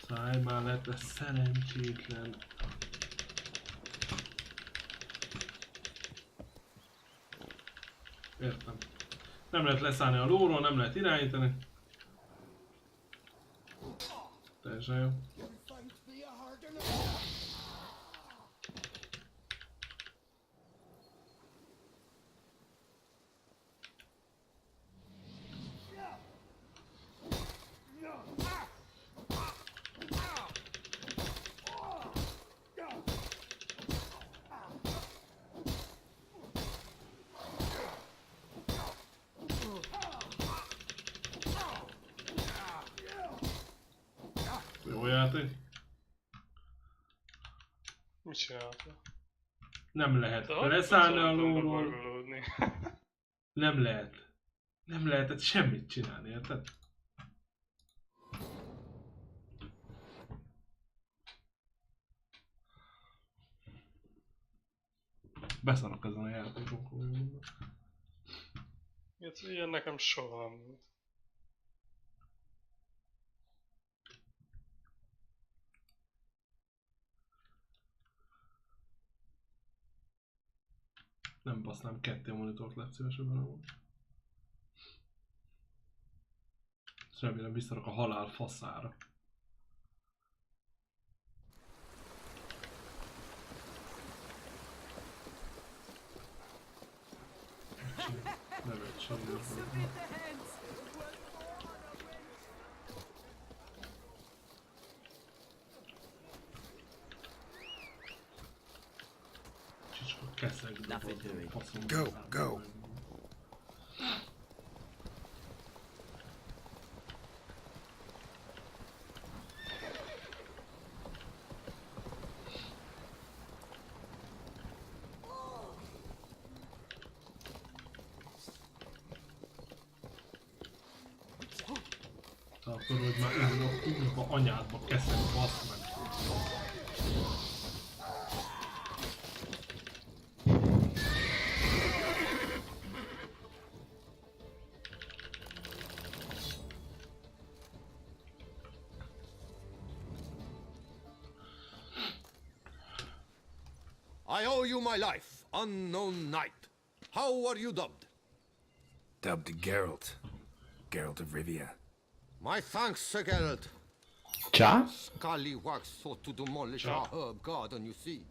Szállj már le, te szerencsétlen. Értem. Nem lehet leszállni a lóról, nem lehet irányítani. Teljesen jó. Jó játék. Mit csinálta? Nem lehet leszállni a lóról. Nem lehet. Nem lehetett semmit csinálni, érted? Beszarok ezen a játékon komolyan. Ilyen nekem soha nem volt. Nem basznám ketté a monitort legszívesebben amúgy. Ezt remélem visszarok a halál faszára. keszekbe. Go, go. Akkor, hogy már ülök kurva anyádba keszek, basz meg. I owe you my life, unknown knight. How are you dubbed? Dubbed Geralt. Geralt of Rivia. My thanks, Sir Geralt. Cha? Scallywags sought to demolish our herb garden, you see.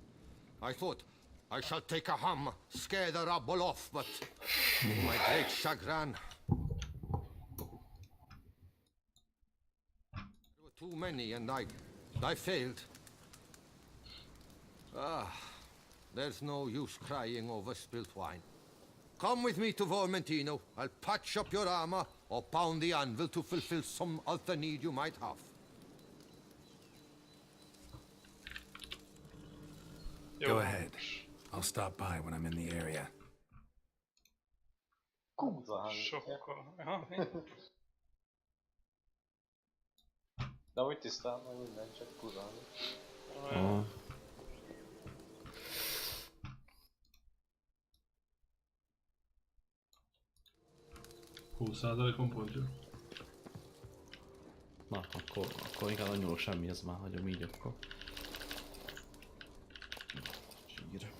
I thought, I shall take a ham, scare the rabble off, but to my great chagrin, there were too many and I failed. There's no use crying over spilt wine. Come with me to Vermentino. I'll patch up your armor or pound the anvil to fulfill some other need you might have. Go ahead. I'll stop by when I'm in the area. Sokkal. Aha, de úgy tisztában minden, csak kurálni. %-on pontja. Na, akkor inkább nem nyúlok semmihez, már hagyom így akkor. Zsír.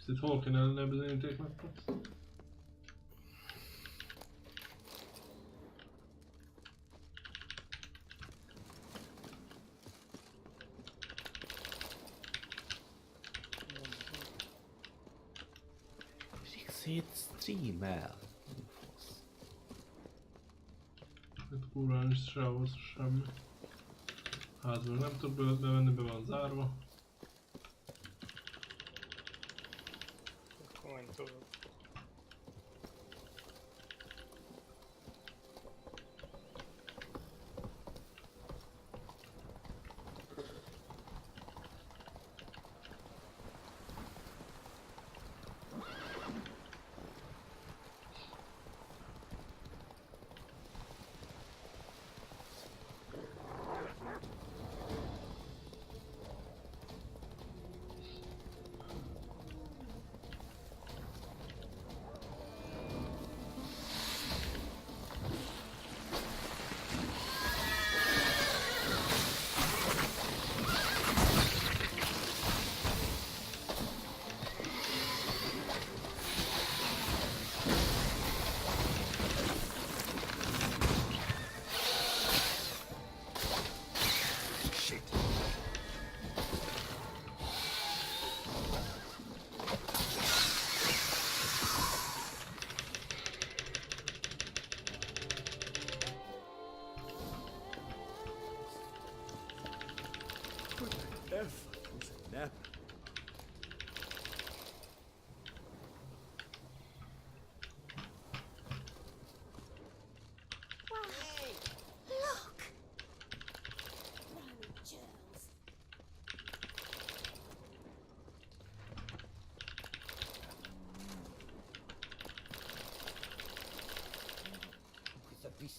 Itt hol kéne lenne bizonyíték meg? Szét streamel. Itt kurva nincs sehol semmi. Házból nem tud bevenni, be van zárva.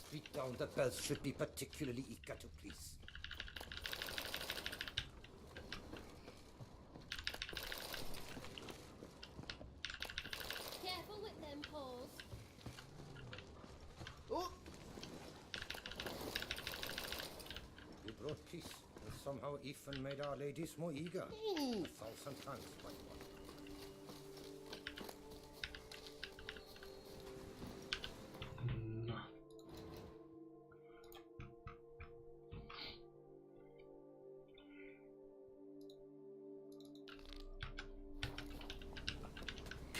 Street down, the bells should be particularly eager to please. Careful with them paws. Oh! You brought peace, and somehow even made our ladies more eager. 1,000 thanks, my one.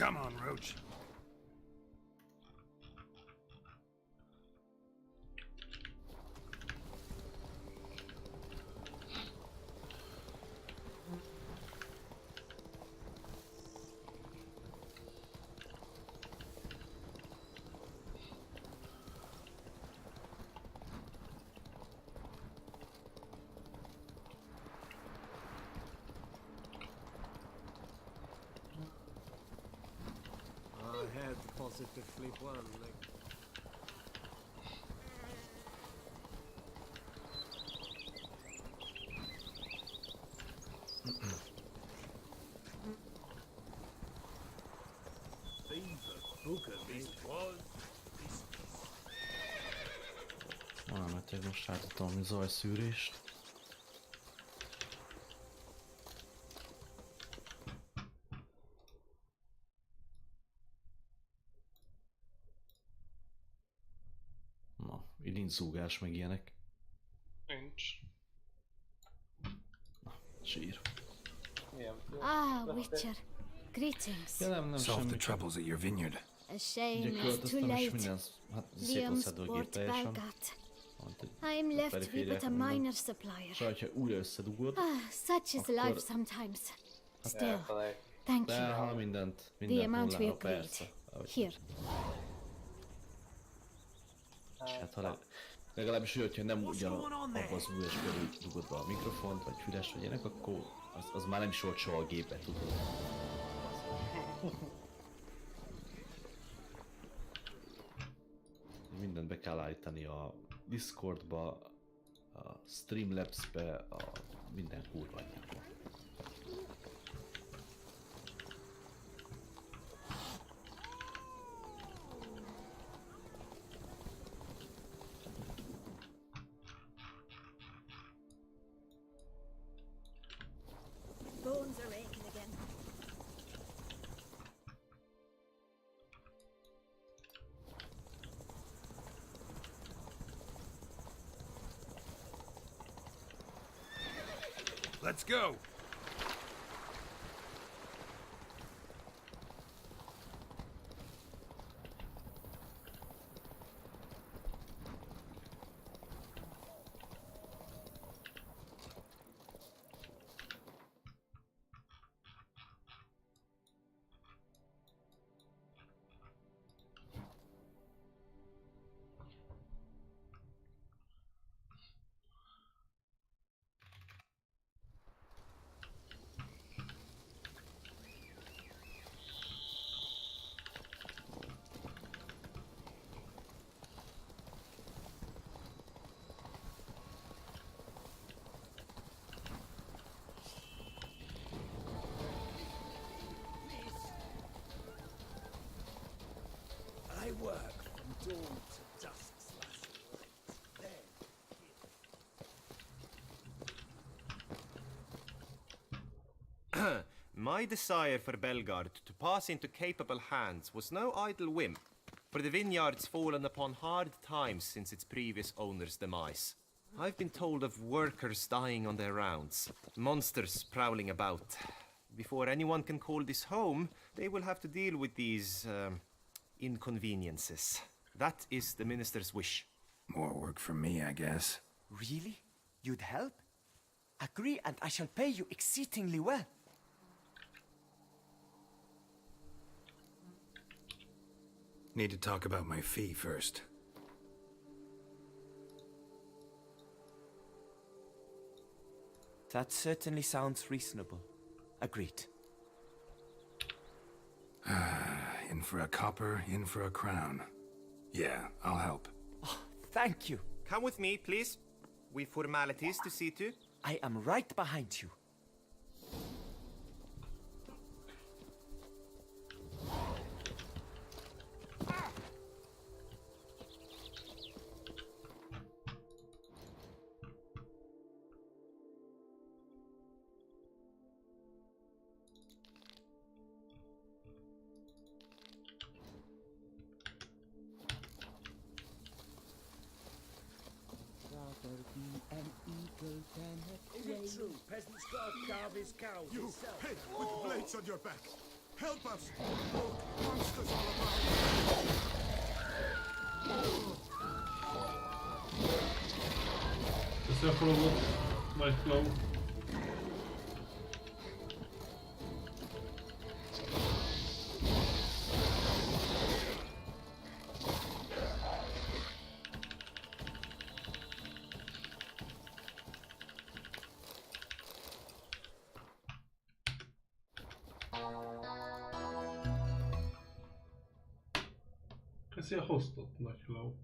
Come on, Roach. I had positively one. Mert most átadtam a zajszűrést. Na, így nincs zúgás meg ilyenek. Nincs. Na, sír. Ah, Witcher. Greetings. Ja, nem Solve the semmi. troubles at your vineyard. A shame Ugye it's too költöztem és late. minden, hát Liam's szétolszedő a gép port teljesen. Belgat. Pont egy I'm left to be perifériák, but a minden. minor supplier. Sajnálom, hogyha újra összedugod, Ah, such is akkor- life sometimes. Still, thank de you. ha mindent The amount we nullára, agreed. persze. Ahogy- Here. És hát ha legalábbis úgy, hogyha nem abban az újas körül dugod be a mikrofont, vagy füles, vagy ilyenek, akkor az már nem is volt soha a gépet, tudod. Mindent be kell állítani a Discordba, a Streamlabsbe, a minden kurva anyjába. Bones are aching again. Let's go. I work from dawn to dusk, then My desire for Belgard to pass into capable hands was no idle whim, for the vineyard's fallen upon hard times since its previous owner's demise. I've been told of workers dying on their rounds, monsters prowling about. Before anyone can call this home, they will have to deal with these inconveniences. That is the minister's wish. More work for me, I guess. Really? You'd help? Agree, and I shall pay you exceedingly well. Need to talk about my fee first. That certainly sounds reasonable. Agreed. In for a copper, in for a crown. Yeah, I'll help. Thank you. Come with me, please. We've formalities to see to. I am right behind you. Is it true peasants can't carve his cows You, himself? hey, with blades on your back. Help us! Oh, monsters all around! Köszi a followot, nagy flow. Köszi a hostot, nagy flow.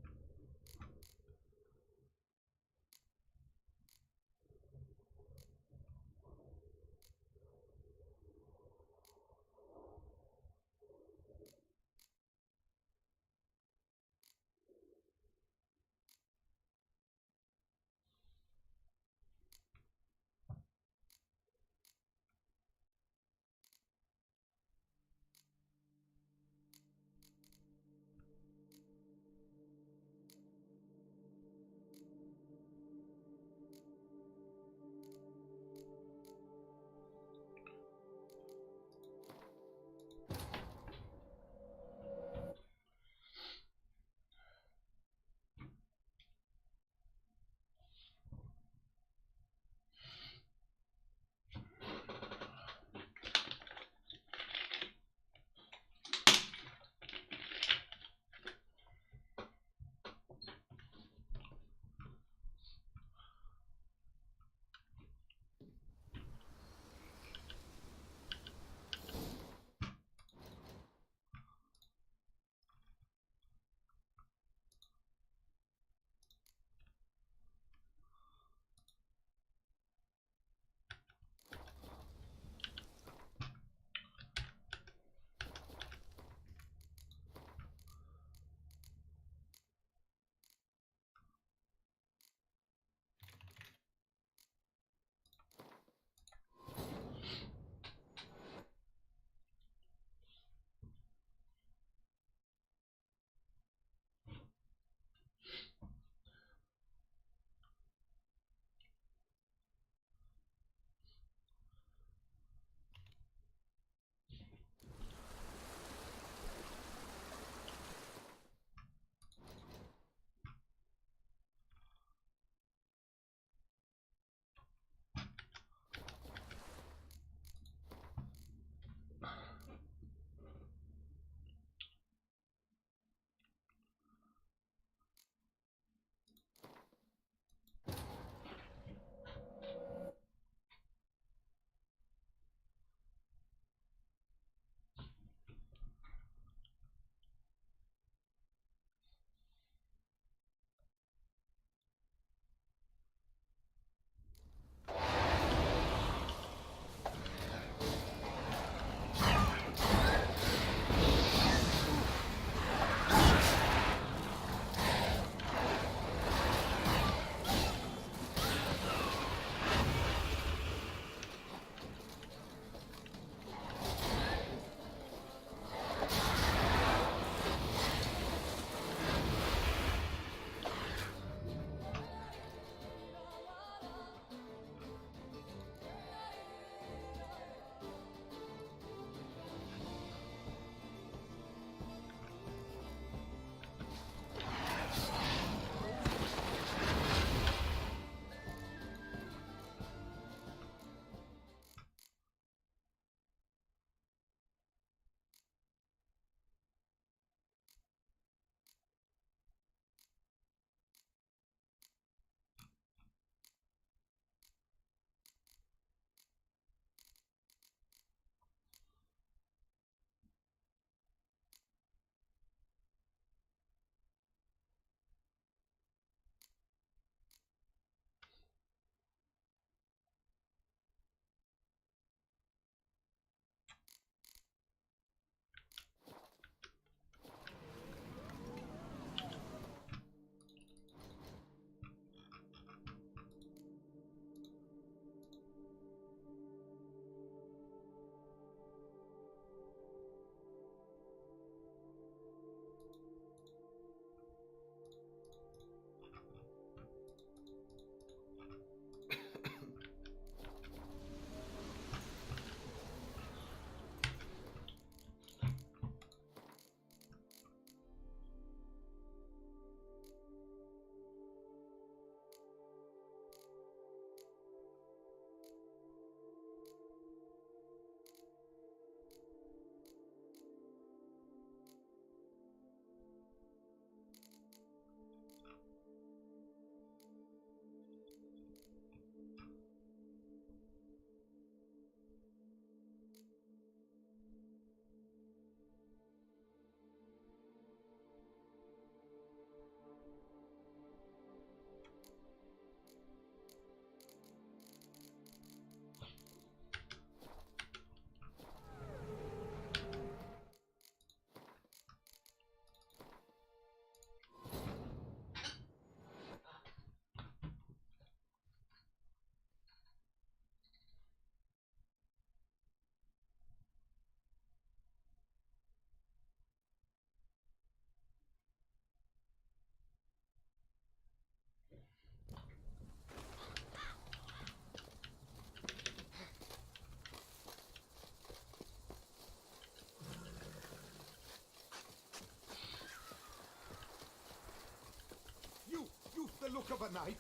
crook of a night.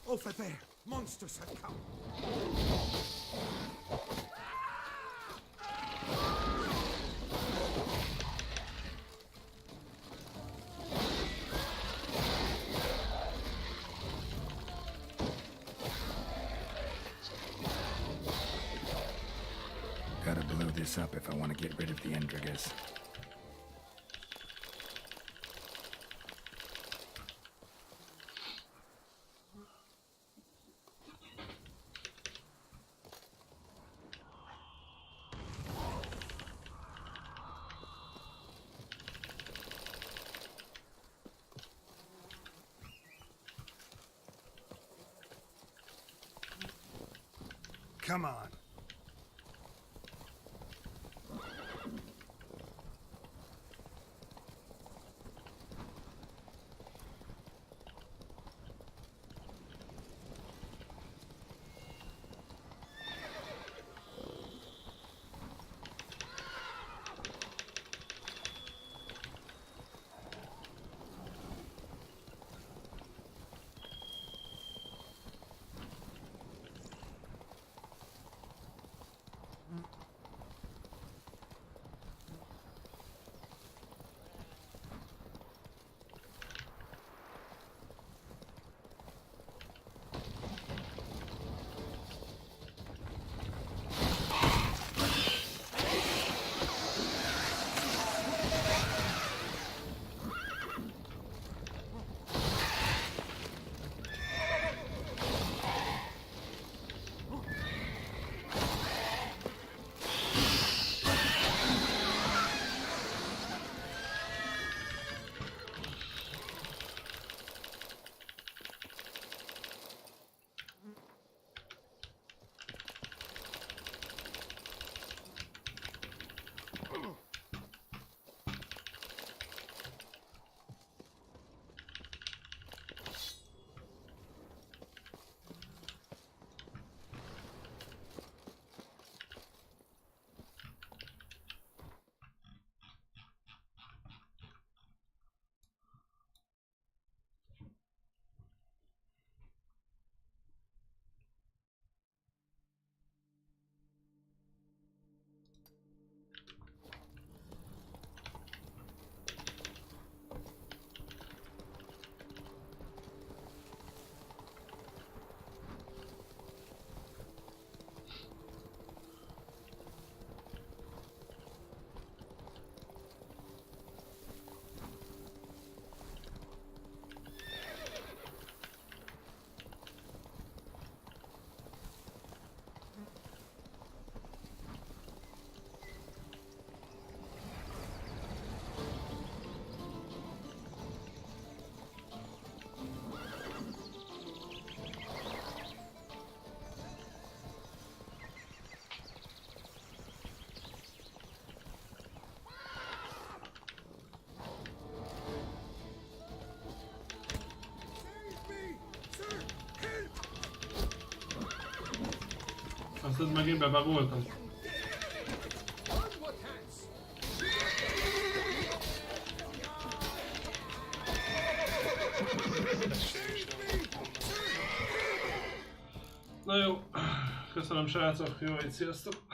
Over there, monsters have come. Gotta blow this up if I want to get rid of the Endrigas. Come on. Azt megint bebagoltam. Na jó, köszönöm srácok, jó, így sziasztok!